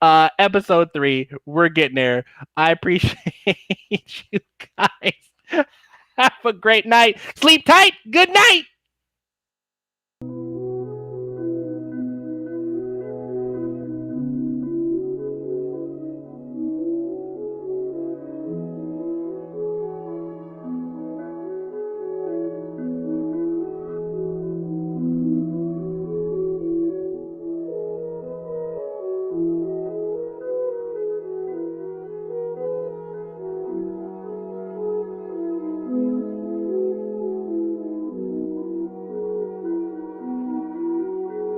episode 3. We're getting there. I appreciate you guys. Have a great night. Sleep tight. Good night.